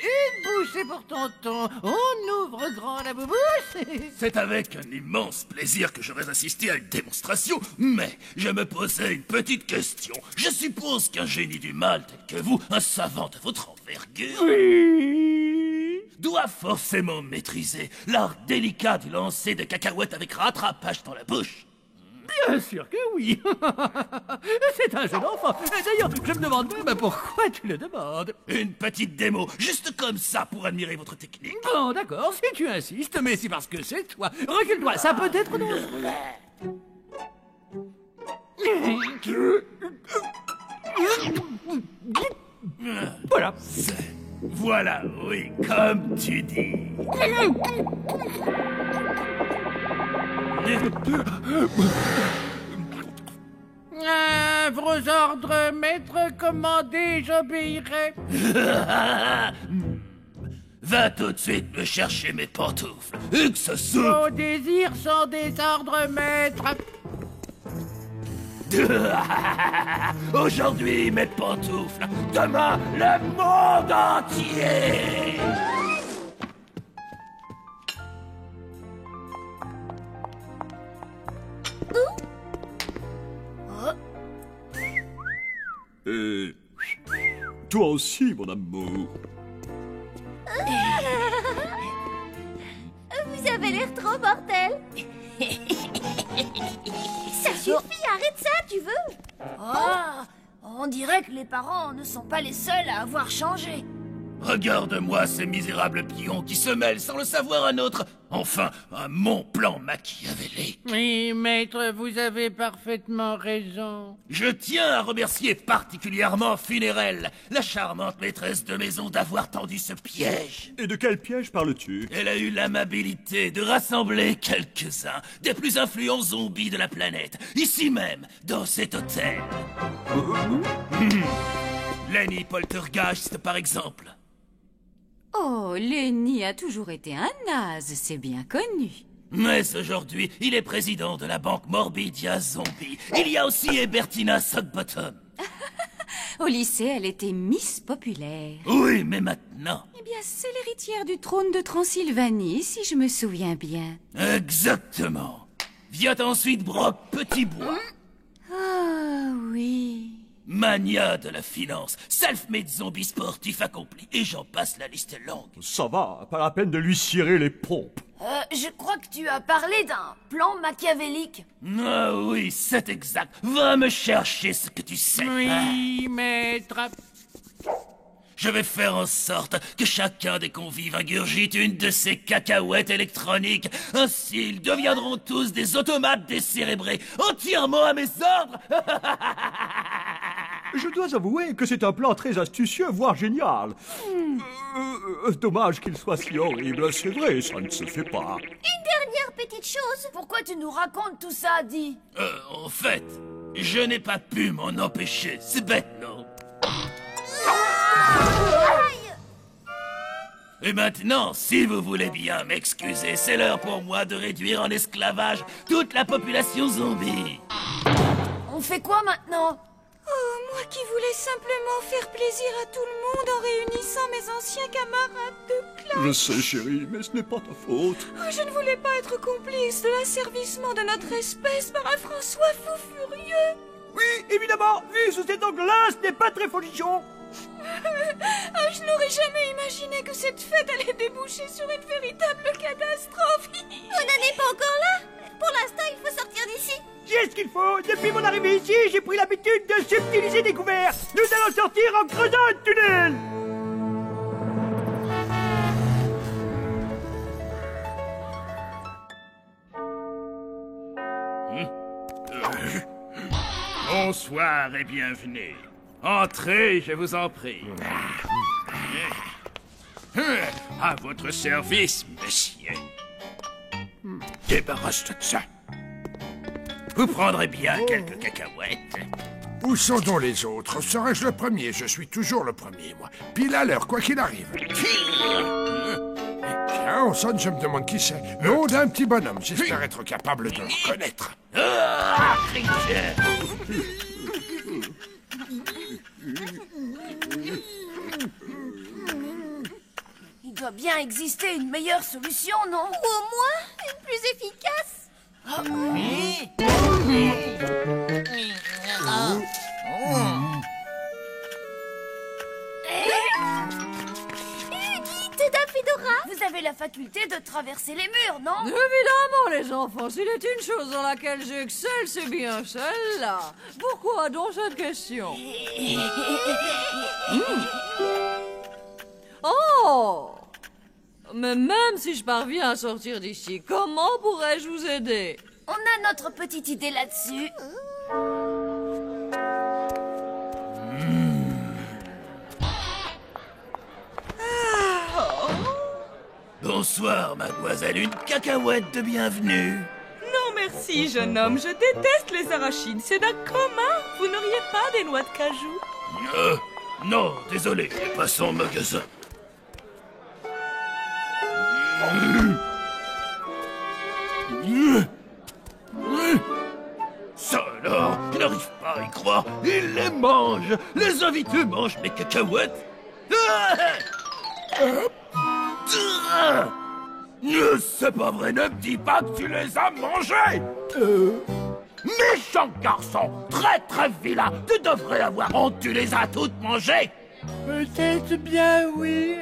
Une bouchée pour tonton. On ouvre grand la bouche. C'est avec un immense plaisir que j'aurais assisté à une démonstration, mais je me posais une petite question. Je suppose qu'un génie du mal tel que vous, un savant de votre envergure, doit forcément maîtriser l'art délicat du lancer de cacahuètes avec rattrapage dans la bouche. Bien sûr que oui. C'est un jeune enfant. D'ailleurs, je me demande même pourquoi tu le demandes. Une petite démo, juste comme ça, pour admirer votre technique. Bon, d'accord, si tu insistes, mais c'est parce que c'est toi. Recule-toi, ça peut être dangereux. Voilà. Voilà, oui, comme tu dis. Vos ordres, maître, commandez, j'obéirai. Va tout de suite me chercher mes pantoufles. Et que ça soupe. Vos désirs sont des ordres, maître. Aujourd'hui, mes pantoufles. Demain, le monde entier. Et toi aussi, mon amour. Vous avez l'air trop mortel. Ça suffit, arrête ça, tu veux? Oh, on dirait que les parents ne sont pas les seuls à avoir changé. Regarde-moi ces misérables pions qui se mêlent sans le savoir à notre... Enfin, à mon plan machiavélique. Oui, maître, vous avez parfaitement raison. Je tiens à remercier particulièrement Funérelle, la charmante maîtresse de maison, d'avoir tendu ce piège. Et de quel piège parles-tu? Elle a eu l'amabilité de rassembler quelques-uns des plus influents zombies de la planète, ici même, dans cet hôtel. Lenny Poltergeist, par exemple. Oh, Lenny a toujours été un naze, c'est bien connu. Mais aujourd'hui, il est président de la banque Morbidia Zombie. Il y a aussi Hébertina Sockbottom. Au lycée, elle était Miss Populaire. Oui, mais maintenant... Eh bien, c'est l'héritière du trône de Transylvanie, si je me souviens bien. Exactement. Vient ensuite Brock Petitbois. Ah, oui... Mania de la finance, self-made zombie sportif accompli, et j'en passe, la liste est longue. Ça va, pas la peine de lui cirer les pompes. Je crois que tu as parlé d'un plan machiavélique. Ah oui, c'est exact. Va me chercher ce que tu sais. Oui, maître. Je vais faire en sorte que chacun des convives ingurgite une de ces cacahuètes électroniques. Ainsi, ils deviendront tous des automates décérébrés, entièrement à mes ordres. Je dois avouer que c'est un plan très astucieux, voire génial. Dommage qu'il soit si horrible, c'est vrai, ça ne se fait pas. Une dernière petite chose. Pourquoi tu nous racontes tout ça, Di? En fait, je n'ai pas pu m'en empêcher. C'est bête, non? Et maintenant, si vous voulez bien m'excuser, c'est l'heure pour moi de réduire en esclavage toute la population zombie. On fait quoi maintenant? Oh, moi qui voulais simplement faire plaisir à tout le monde en réunissant mes anciens camarades de classe. Je sais, chérie, mais ce n'est pas ta faute. Oh, je ne voulais pas être complice de l'asservissement de notre espèce par un François fou furieux. Oui, évidemment, vu sous cet angle-là, ce n'est pas très folichon. Oh, je n'aurais jamais imaginé que cette fête allait déboucher sur une véritable catastrophe. On n'en est pas encore là. Pour l'instant, il faut sortir d'ici. J'ai ce qu'il faut. Depuis mon arrivée ici, j'ai pris l'habitude de subtiliser des couverts. Nous allons sortir en creusant un tunnel. Bonsoir et bienvenue. Entrez, je vous en prie. À votre service, monsieur. Débarrasse-toi de ça. Vous prendrez bien quelques cacahuètes. Où sont donc les autres? Serais-je le premier? Je suis toujours le premier, moi. Pile à l'heure, quoi qu'il arrive. Tiens, on sonne, je me demande qui c'est. Nom d'un petit bonhomme. J'espère être capable de le reconnaître. Il doit doit bien exister une meilleure solution, non? Ou au moins une plus efficace. Dites, Daffydora, vous avez la faculté de traverser les murs, non? Évidemment, les enfants, s'il est une chose dans laquelle j'excelle, c'est bien celle-là. Pourquoi donc cette question? Oh! Mais même si je parviens à sortir d'ici, comment pourrais-je vous aider? On a notre petite idée là-dessus. Bonsoir, mademoiselle, une cacahuète de bienvenue. Non, merci, jeune homme, je déteste les arachides. C'est d'un commun. Vous n'auriez pas des noix de cajou? Non, désolé, passons au magasin. Ça alors, il n'arrive pas à y croire. Il les mange. Les invités mangent mes cacahuètes. C'est pas vrai, ne me dis pas que tu les as mangés. Méchant garçon, très vilain. Tu devrais avoir honte, tu les as toutes mangées. Peut-être bien, oui.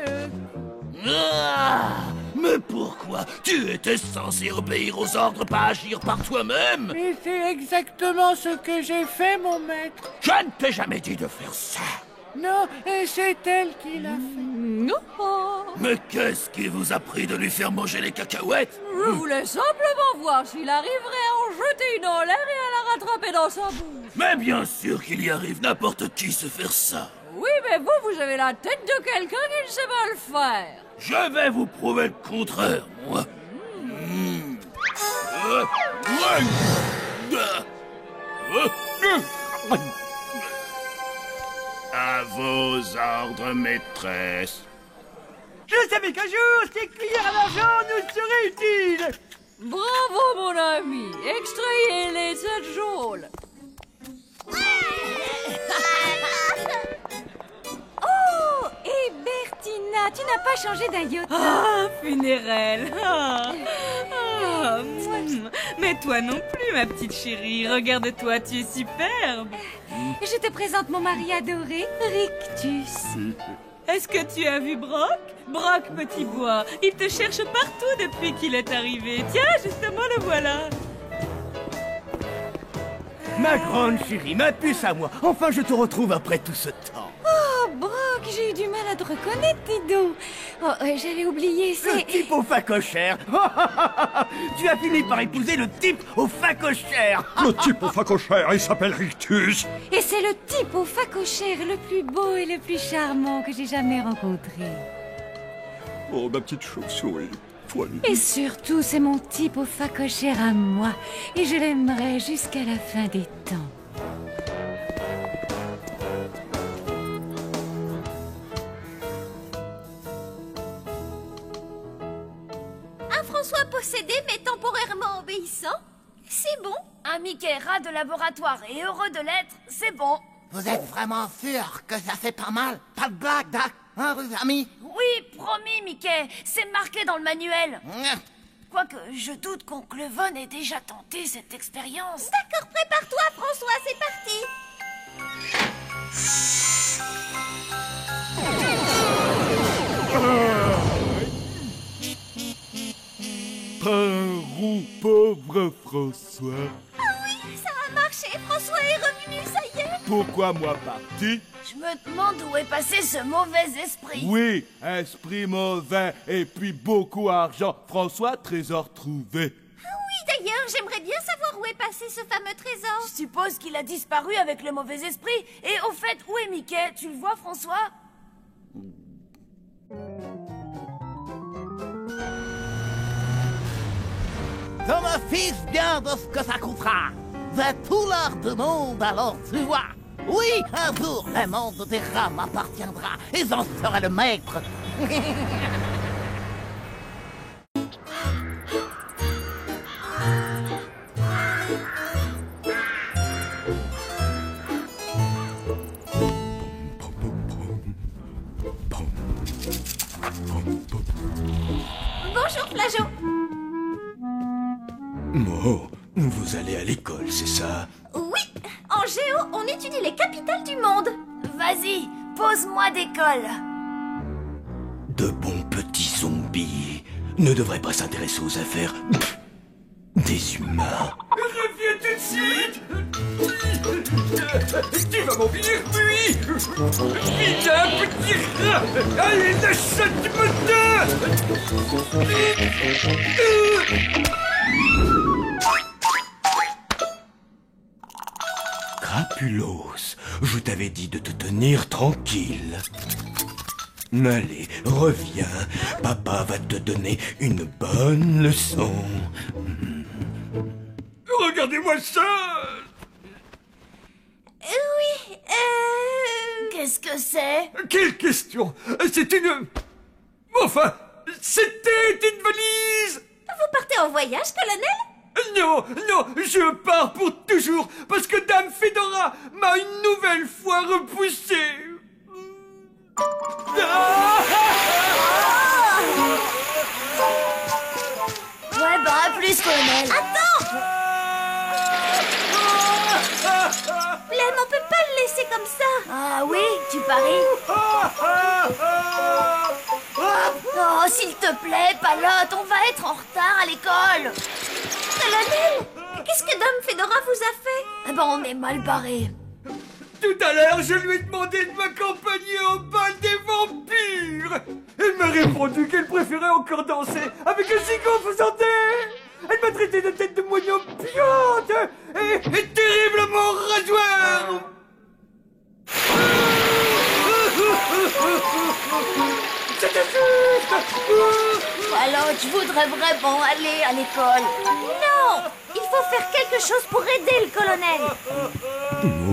Mais pourquoi? Tu étais censé obéir aux ordres, pas agir par toi-même. Mais c'est exactement ce que j'ai fait, mon maître. Je ne t'ai jamais dit de faire ça. Non, et c'est elle qui l'a fait. Non. Mais qu'est-ce qui vous a pris de lui faire manger les cacahuètes? Je voulais simplement voir s'il arriverait à en jeter une en l'air et à la rattraper dans sa bouche. Mais bien sûr qu'il y arrive, n'importe qui sait faire ça. Oui, mais vous avez la tête de quelqu'un qui ne sait pas le faire. Je vais vous prouver le contraire, moi. À vos ordres, maîtresse. Je savais qu'un jour, ces cuillères à l'argent nous seraient utiles. Bravo, mon ami. Extrayez-les cette geôle. Oh, et Bertina, tu n'as pas changé d'un iota. Ah, funéraire. Mais toi non plus, ma petite chérie. Regarde-toi, tu es superbe. Je te présente mon mari adoré, Rictus. Est-ce que tu as vu Brock? Brock Petit Bois. Il te cherche partout depuis qu'il est arrivé. Tiens, justement, le voilà. Ma grande chérie, ma puce à moi. Enfin, je te retrouve après tout ce temps. Oh, Brock, j'ai eu du mal à te reconnaître, Dido. Oh, j'allais oublier, c'est... Le type au facochère. Tu as fini par épouser le type au facochère. Le type au facochère, il s'appelle Rictus. Et c'est le type au facochère le plus beau et le plus charmant que j'ai jamais rencontré. Oh, ma petite chauve-souris. Et surtout, c'est mon type au facochère à moi. Et je l'aimerai jusqu'à la fin des temps. Un François possédé mais temporairement obéissant, c'est bon. Un Mickey rat de laboratoire et heureux de l'être, c'est bon. Vous êtes vraiment sûr que ça fait pas mal? Pas de blague, Doc, hein, vos amis? Oui, promis, Mickey, c'est marqué dans le manuel. Quoique, je doute qu'Oncle Von ait déjà tenté cette expérience. D'accord, prépare-toi, François, c'est parti. Par où, pauvre François? Ah oui, ça a marché, François est revenu, ça y est. Pourquoi moi parti? Je me demande où est passé ce mauvais esprit. Oui, esprit mauvais et puis beaucoup d'argent. François, trésor trouvé. Ah oui, d'ailleurs, j'aimerais bien savoir où est passé ce fameux trésor. Je suppose qu'il a disparu avec le mauvais esprit. Et au fait, où est Mickey? Tu le vois, François? Je me fiche bien de ce que ça coûtera. J'ai tout l'art du monde, alors tu vois. Oui, un jour, le monde des rats m'appartiendra et j'en serai le maître. Oh, vous allez à l'école, c'est ça? Oui, en géo, on étudie les capitales du monde. Vas-y, pose-moi des cols. De bons petits zombies ne devraient pas s'intéresser aux affaires des humains. Reviens tout de suite! Tu vas m'envahir, lui! Vite, un petit rat! Allez, lâche ça du moteur! Crapulos, je t'avais dit de te tenir tranquille. Allez, reviens. Papa va te donner une bonne leçon. Regardez-moi ça! Oui, Qu'est-ce que c'est? Quelle question! C'est une... Enfin, c'était une valise! Vous partez en voyage, colonel? Non, non, je pars pour toujours, parce que Dame Fedora m'a une nouvelle fois repoussé. Ouais, bah à plus, colonel. Attends! Blême, on peut pas le laisser comme ça. Ah oui, tu paries? Oh, s'il te plaît, Palotte, on va être en retard à l'école. Colonel, qu'est-ce que Dame Fedora vous a fait? Eh ben, on est mal barrés. Tout à l'heure, je lui ai demandé de m'accompagner au bal des vampires. Elle m'a répondu qu'elle préférait encore danser avec un gigot faisandet. Elle m'a traité de tête de moignon piante et terriblement rasoir. C'était juste. Alors, je voudrais vraiment aller à l'école. Non, il faut faire quelque chose pour aider le colonel.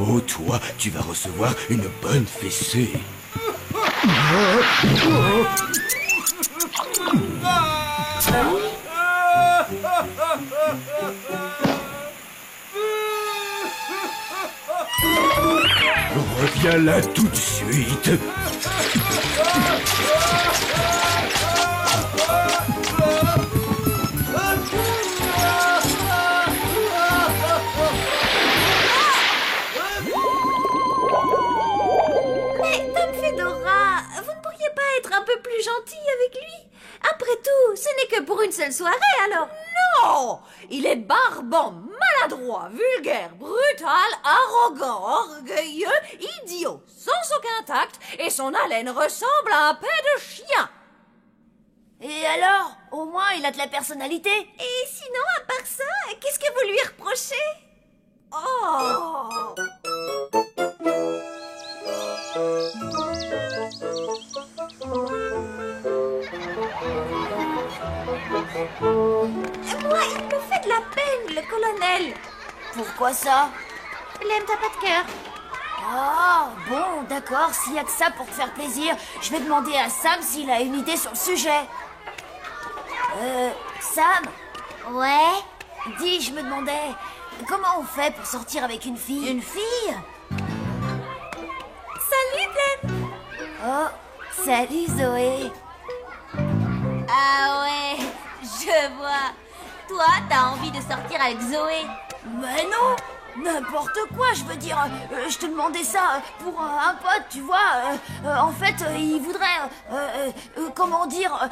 Oh, toi, tu vas recevoir une bonne fessée. Reviens là tout de suite. Mais, Dame Fedora, vous ne pourriez pas être un peu plus gentille avec lui? Après tout, ce n'est que pour une seule soirée, alors. Non! Il est barbant, maladroit, vulgaire, brutal, arrogant, orgueilleux, idiot, sans aucun tact, et son haleine ressemble à un paix de chien. Et alors? Au moins, il a de la personnalité. Et sinon, à part ça, qu'est-ce que vous lui reprochez? Oh! Moi, il me fait de la peine, le colonel. Pourquoi ça? Blême, t'as pas de cœur. Ah, bon, d'accord, s'il y a que ça pour te faire plaisir, je vais demander à Sam s'il a une idée sur le sujet. Sam? Ouais? Dis, je me demandais, comment on fait pour sortir avec une fille? Une fille? Salut, Blême! Oh, salut, Zoé! Ah ouais, je vois. Toi, t'as envie de sortir avec Zoé? Mais non! N'importe quoi, je veux dire, je te demandais ça pour un pote, tu vois. En fait, il voudrait, comment dire,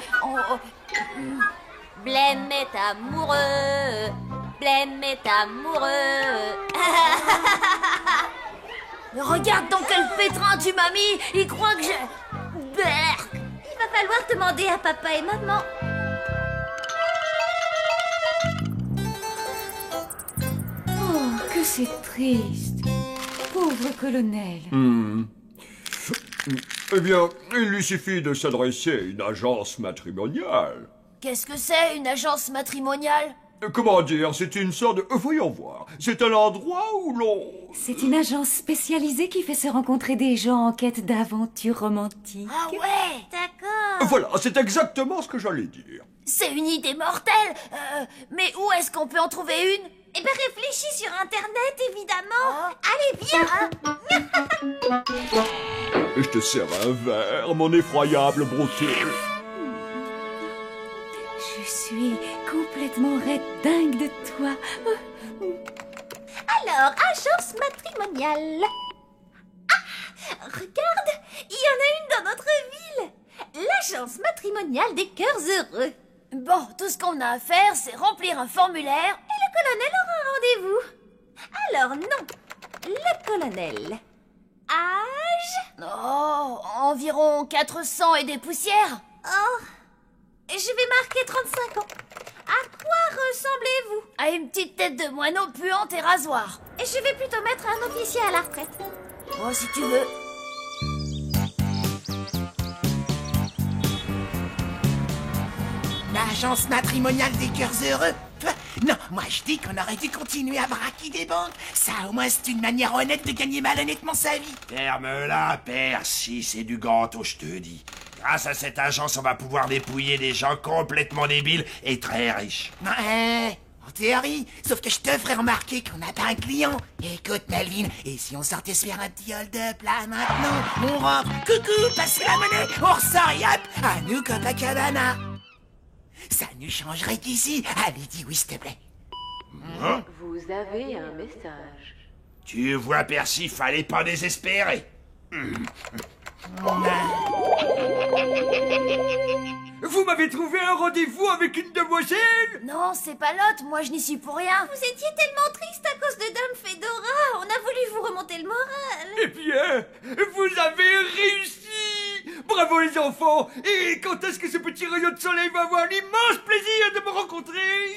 Blême est amoureux, Blême est amoureux. Regarde dans quel pétrin tu m'as mis, il croit que j'ai... Berk. Il va falloir demander à papa et maman. Oh, que c'est triste. Pauvre colonel. Eh bien, il lui suffit de s'adresser à une agence matrimoniale. Qu'est-ce que c'est, une agence matrimoniale? Comment dire, c'est une sorte de... Voyons voir, c'est un endroit où l'on... C'est une agence spécialisée qui fait se rencontrer des gens en quête d'aventures romantiques. Ah ouais, d'accord. Voilà, c'est exactement ce que j'allais dire. C'est une idée mortelle. Mais où est-ce qu'on peut en trouver une? Eh ben réfléchis sur Internet, évidemment. Allez, viens. Je te sers un verre, mon effroyable beauté. Je suis complètement raide dingue de toi. Alors, agence matrimoniale. Ah, regarde, il y en a une dans notre ville. L'agence matrimoniale des cœurs heureux. Bon, tout ce qu'on a à faire, c'est remplir un formulaire. Et le colonel aura un rendez-vous. Alors non, le colonel. Âge? Oh, environ 400 et des poussières. Oh, je vais marquer 35 ans. À quoi ressemblez-vous? À une petite tête de moineau puante et rasoir. Et je vais plutôt mettre un officier à la retraite. Oh, si tu veux. L'agence matrimoniale des cœurs heureux? Non, moi je dis qu'on aurait dû continuer à braquer des banques. Ça, au moins, c'est une manière honnête de gagner malhonnêtement sa vie. Ferme-la, Percy, c'est du gâteau, je te dis. Grâce à cette agence, on va pouvoir dépouiller des gens complètement débiles et très riches. Ouais, en théorie, sauf que je te ferai remarquer qu'on n'a pas un client. Écoute, Melvin, et si on sortait se faire un petit hold-up là, maintenant? On rentre, coucou, passez la monnaie, on ressort et hop, à nous Copacabana. Ça nous changerait d'ici. Allez, dis oui, s'il te plaît. Hein? Vous avez un message. Tu vois, Percy, fallait pas désespérer. Vous m'avez trouvé un rendez-vous avec une demoiselle? Non, c'est pas l'autre, moi je n'y suis pour rien. Vous étiez tellement triste à cause de Dame Fedora. On a voulu vous remonter le moral. Eh bien, vous avez réussi! Bravo les enfants! Et quand est-ce que ce petit rayon de soleil va avoir l'immense plaisir de me rencontrer?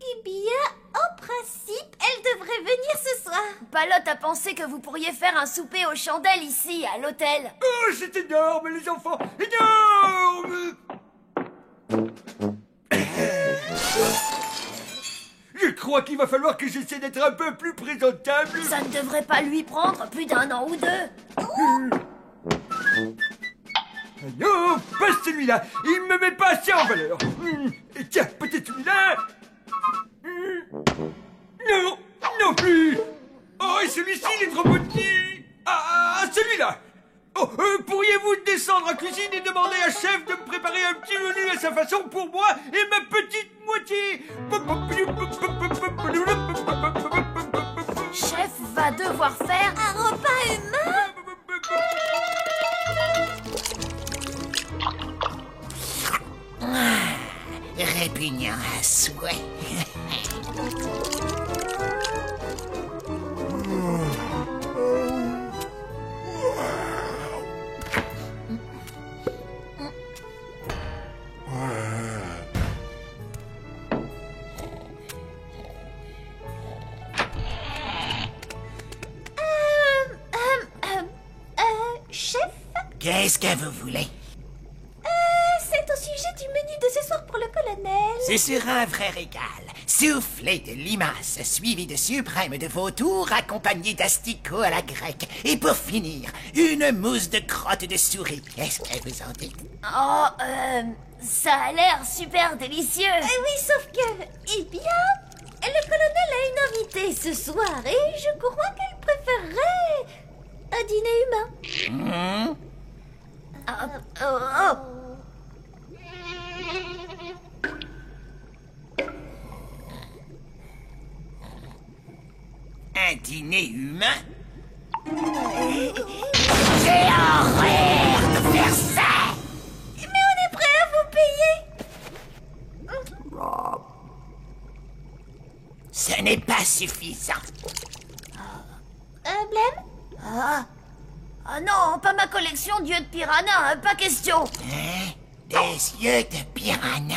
Eh bien, en principe, elle devrait venir ce soir. Palotte a pensé que vous pourriez faire un souper aux chandelles ici, à l'hôtel. Oh, c'est énorme, les enfants! Énorme! Je crois qu'il va falloir que j'essaie d'être un peu plus présentable. Ça ne devrait pas lui prendre plus d'1 an ou 2. Non, pas celui-là. Il me met pas assez en valeur. Et tiens, peut-être celui-là. Non, non plus. Oh, et celui-ci, il est trop petit. Ah, celui-là. Oh, pourriez-vous descendre en cuisine et demander à chef de me préparer un petit menu à sa façon pour moi et ma petite moitié? Chef va devoir faire un repas humain. Répugnant à souhait. Chef? Qu'est-ce que vous voulez? C'est au sujet du menu de ce soir pour le colonel. C'est sur un vrai régal. Soufflé de limaces, suivi de suprême de vautour, accompagné d'asticots à la grecque. Et pour finir, une mousse de crotte de souris. Qu'est-ce que vous en dites? Oh, ça a l'air super délicieux. Oui, sauf que, eh bien, le colonel a une invitée ce soir et je crois qu'elle préférerait un dîner humain. Un dîner humain? J'ai horreur de faire ça! Mais on est prêt à vous payer! Ce n'est pas suffisant. Blême? Ah non, pas ma collection d'yeux de piranha, pas question. Hein? Des yeux de piranha?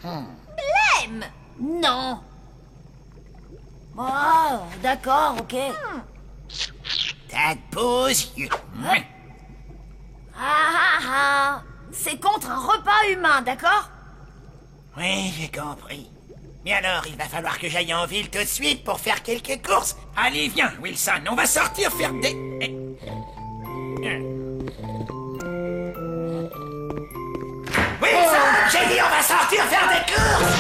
Blême! Non. Oh, d'accord, ok. T'as de beaux yeux. C'est contre un repas humain, d'accord? Oui, j'ai compris. Mais alors, il va falloir que j'aille en ville tout de suite pour faire quelques courses. Allez, viens, Wilson, on va sortir faire des... Wilson, j'ai dit on va sortir faire des courses!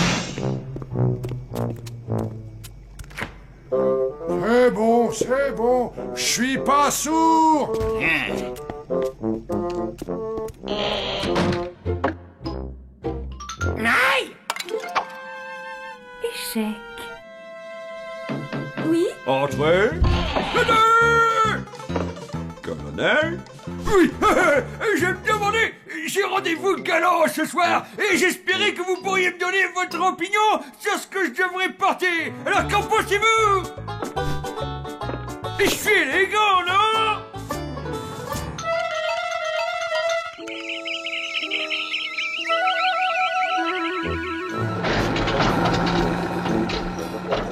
C'est bon, je suis pas sourd! Aïe! chèque. Oui? Entrez. Colonel? Oui, je me demandais, j'ai rendez-vous galant ce soir et j'espérais que vous pourriez me donner votre opinion sur ce que je devrais porter. Alors qu'en pensez-vous? Je suis élégant, non?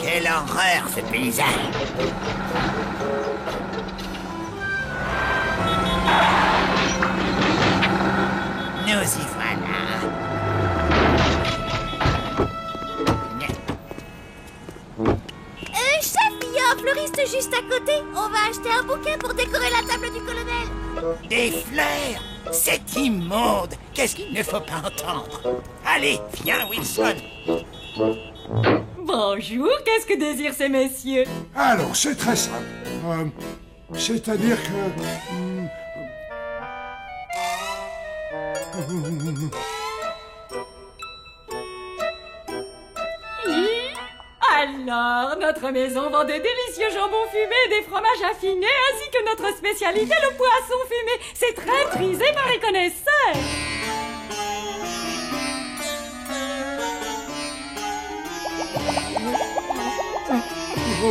Quelle horreur ce paysage! Nous y voilà. Chef, il y a un fleuriste juste à côté. On va acheter un bouquet pour décorer la table du colonel. Des fleurs! C'est immonde! Qu'est-ce qu'il ne faut pas entendre? Allez, viens, Wilson! Bonjour, qu'est-ce que désirent ces messieurs? Alors, c'est très simple. C'est-à-dire que... Alors, notre maison vend de délicieux jambons fumés et des fromages affinés, ainsi que notre spécialité, le poisson fumé. C'est très prisé par les connaisseurs. Ou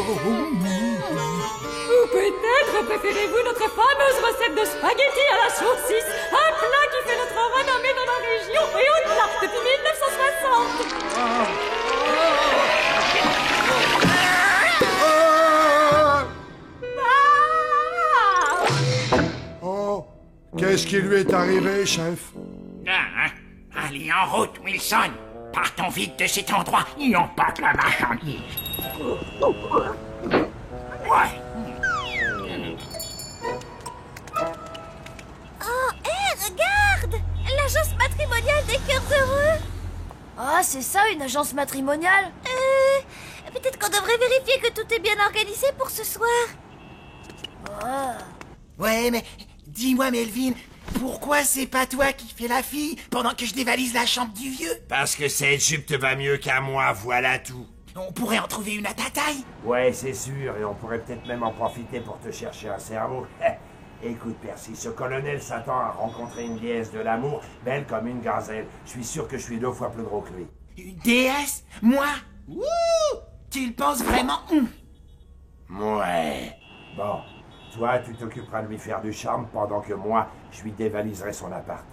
peut-être préférez-vous notre fameuse recette de spaghettis à la saucisse, un plat qui fait notre renommée dans la région et au-delà depuis 1960. Oh, qu'est-ce qui lui est arrivé, chef? Allez, en route, Wilson! Partons vite de cet endroit et emporte la marchandise. Ouais. Oh, hé, regarde! L'agence matrimoniale des cœurs heureux! Ah, c'est ça, une agence matrimoniale? Peut-être qu'on devrait vérifier que tout est bien organisé pour ce soir. Ouais, mais dis-moi, Melvin, pourquoi c'est pas toi qui fais la fille pendant que je dévalise la chambre du vieux? Parce que cette jupe te va mieux qu'à moi, voilà tout. On pourrait en trouver une à ta taille. Ouais, c'est sûr, et on pourrait peut-être même en profiter pour te chercher un cerveau. Écoute, Percy, ce colonel s'attend à rencontrer une déesse de l'amour, belle comme une gazelle. Je suis sûr que je suis 2 fois plus gros que lui. Une déesse? Moi? Wouh! Tu le penses vraiment? Ouais. Bon, toi, tu t'occuperas de lui faire du charme pendant que moi, je lui dévaliserai son appart.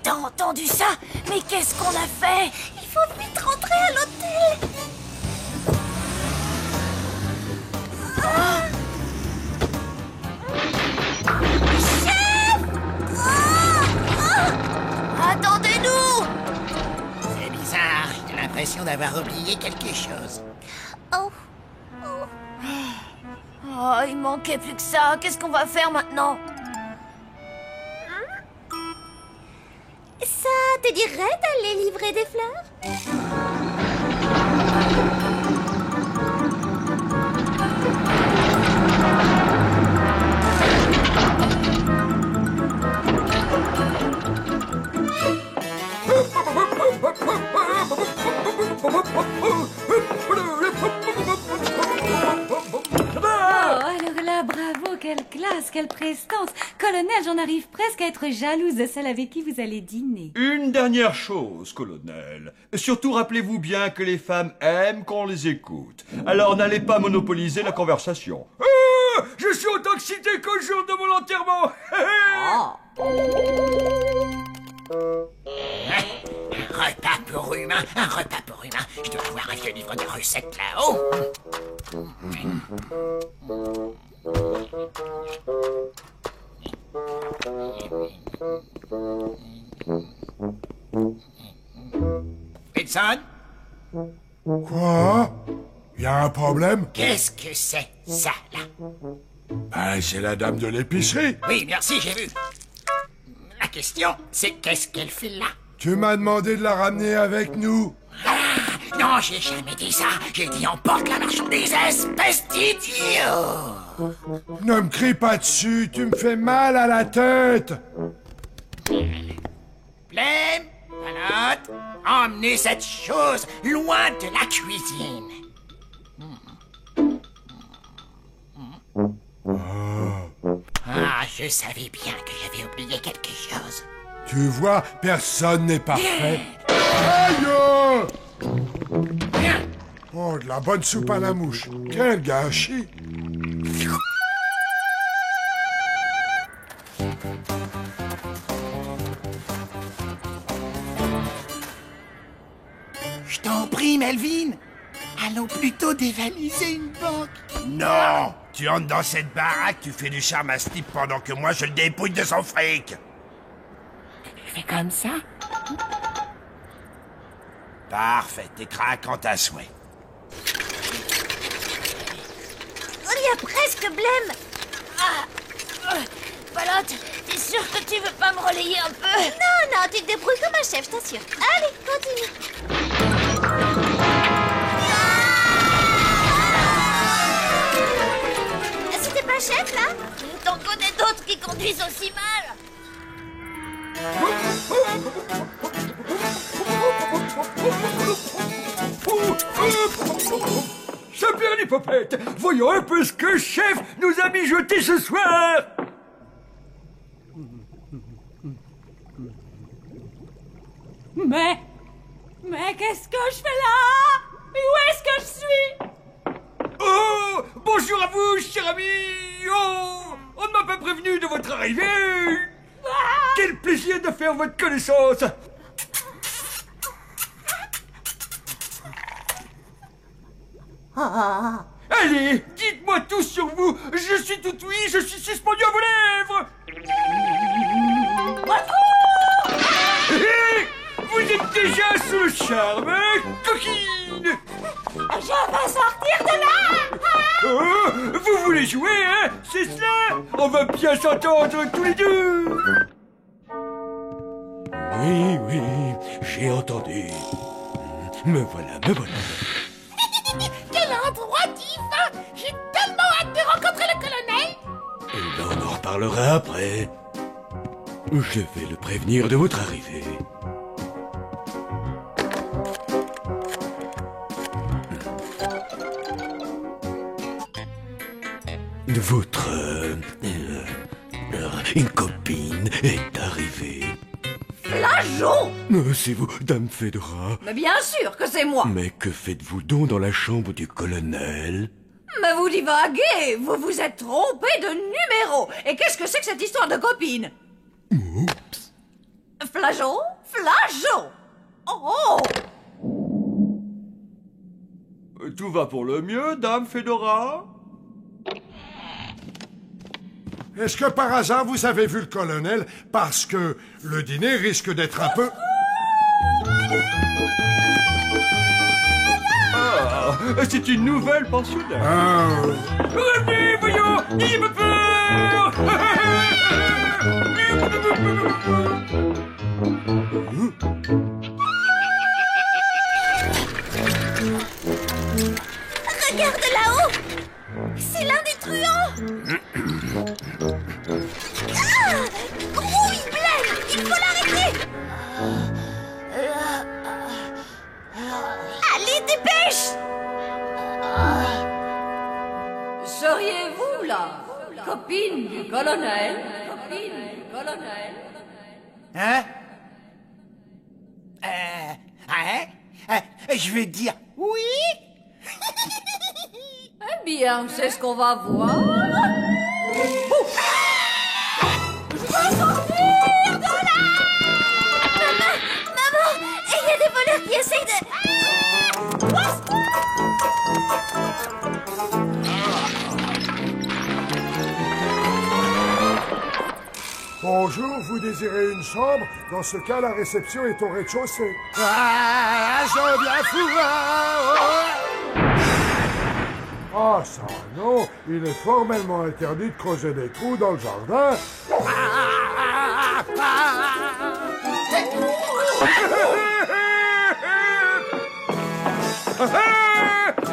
T'as entendu ça? Mais qu'est-ce qu'on a fait? Il faut vite rentrer à l'hôtel. Chef! Attendez-nous! C'est bizarre, j'ai l'impression d'avoir oublié quelque chose. Oh. Oh, il manquait plus que ça. Qu'est-ce qu'on va faire maintenant? Ça te dirait d'aller livrer des fleurs? Bravo, quelle classe, quelle prestance. Colonel, j'en arrive presque à être jalouse de celle avec qui vous allez dîner. Une dernière chose, colonel. Surtout rappelez-vous bien que les femmes aiment qu'on les écoute. Alors n'allez pas monopoliser la conversation. Je suis autant excité qu'au jour de mon enterrement. Un repas pour humain, un repas pour humain. Je dois avoir un vieux livre de recettes là-haut. Wilson? Quoi? Y a un problème? Qu'est-ce que c'est, ça, là? Ben, c'est la dame de l'épicerie. Oui, merci, j'ai vu. La question, c'est qu'est-ce qu'elle fait là? Tu m'as demandé de la ramener avec nous. Non, j'ai jamais dit ça. J'ai dit emporte la marchandise, espèce d'idiot. Ne me crie pas dessus, tu me fais mal à la tête. Blême, Palotte, emmenez cette chose loin de la cuisine. Ah, je savais bien que j'avais oublié quelque chose. Tu vois, personne n'est parfait. Aïe! Oh, de la bonne soupe à la mouche. Quel gâchis! Je t'en prie, Melvin. Allons plutôt dévaliser une banque. Non! Tu entres dans cette baraque, tu fais du charme à ce type pendant que moi je le dépouille de son fric. Tu fais comme ça? Parfait, t'es craquant à souhait. On y a presque, Blême. Palotte, t'es sûr que tu veux pas me relayer un peu? Non, tu te débrouilles comme un chef, je t'assure. Allez, continue. C'était pas chef, là? T'en connais d'autres qui conduisent aussi mal. Saperlipopette, voyons un peu ce que chef nous a mijoté ce soir. Mais qu'est-ce que je fais là? Où est-ce que je suis? Oh, bonjour à vous, cher ami. Oh, on ne m'a pas prévenu de votre arrivée. Quel plaisir de faire votre connaissance. Allez, dites-moi tout sur vous. Je suis tout oui, je suis suspendu à vos lèvres. Vous êtes déjà sous le charme, hein, coquine? Je vais sortir de là. Oh, vous voulez jouer, hein? C'est ça? On va bien s'entendre tous les deux. Oui, j'ai entendu. Me voilà. Quel endroit divin! J'ai tellement hâte de rencontrer le colonel! On en reparlera après. Je vais le prévenir de votre arrivée. Votre... une copine est arrivée. Flageon! C'est vous, Dame Fedora. Mais bien sûr que c'est moi. Mais que faites-vous donc dans la chambre du colonel? Mais vous divaguez, vous vous êtes trompé de numéro. Et qu'est-ce que c'est que cette histoire de copine? Oups. Flageon? Oh! Tout va pour le mieux, Dame Fedora? Est-ce que par hasard vous avez vu le colonel? Parce que le dîner risque d'être un peu... Ah, c'est une nouvelle pensionnaire. Revenez, voyons, n'ayez pas peur. Regarde là-haut. C'est l'un des truands. Grouille, Blême, il faut l'arrêter. Allez, dépêche. Seriez-vous là, copine du colonel? Hein? Je vais dire oui. Eh bien, c'est ce qu'on va voir. Je veux sortir de là. Maman, il y a des voleurs qui essayent de... Bonjour, vous désirez une chambre? Dans ce cas, la réception est au rez-de-chaussée. Je viens Ah, ça, non. Il est formellement interdit de creuser des trous dans le jardin.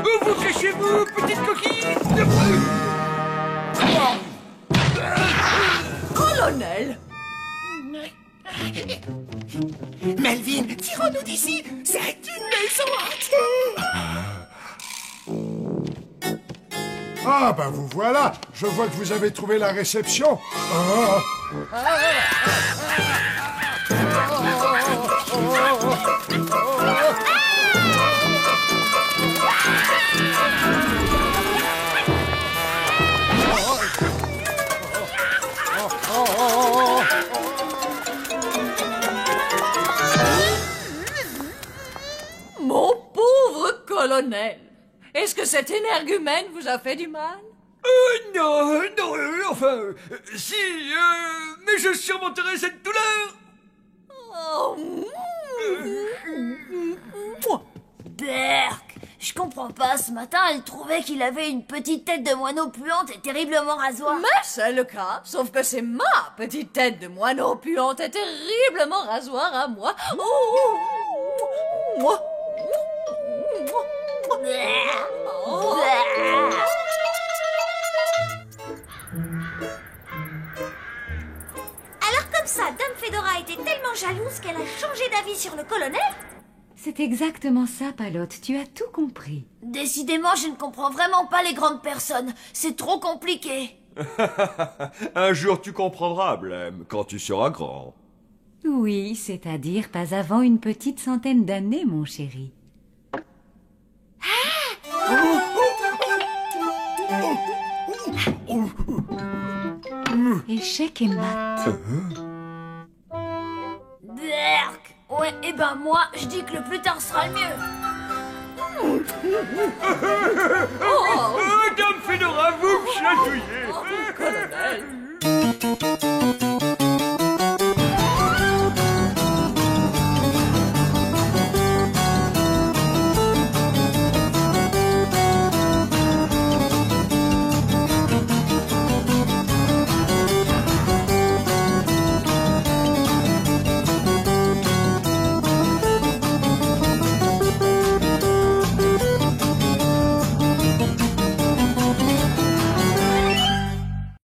Où vous cachez-vous, petite coquine? Colonel! Melvin, tirons-nous d'ici. C'est une maison entière. Ah, ben vous voilà. Je vois que vous avez trouvé la réception. Ah. Mon pauvre colonel, est-ce que cet énergumène vous a fait du mal? Non, enfin, si, mais je surmonterai cette douleur. Oh. Berk, je comprends pas, ce matin, elle trouvait qu'il avait une petite tête de moineau puante et terriblement rasoir. Mais c'est le cas, sauf que c'est ma petite tête de moineau puante et terriblement rasoir à moi. Alors comme ça, Dame Fedora était tellement jalouse qu'elle a changé d'avis sur le colonel? C'est exactement ça, Palotte. Tu as tout compris. Décidément, je ne comprends vraiment pas les grandes personnes. C'est trop compliqué. Un jour tu comprendras, Blême, quand tu seras grand. Oui, c'est-à-dire pas avant une petite centaine d'années, mon chéri. Échec et mat. Berk. Ouais, et ben moi, je dis que le plus tard sera le mieux. Dame Fedora, vous me chatouillez. Colonel.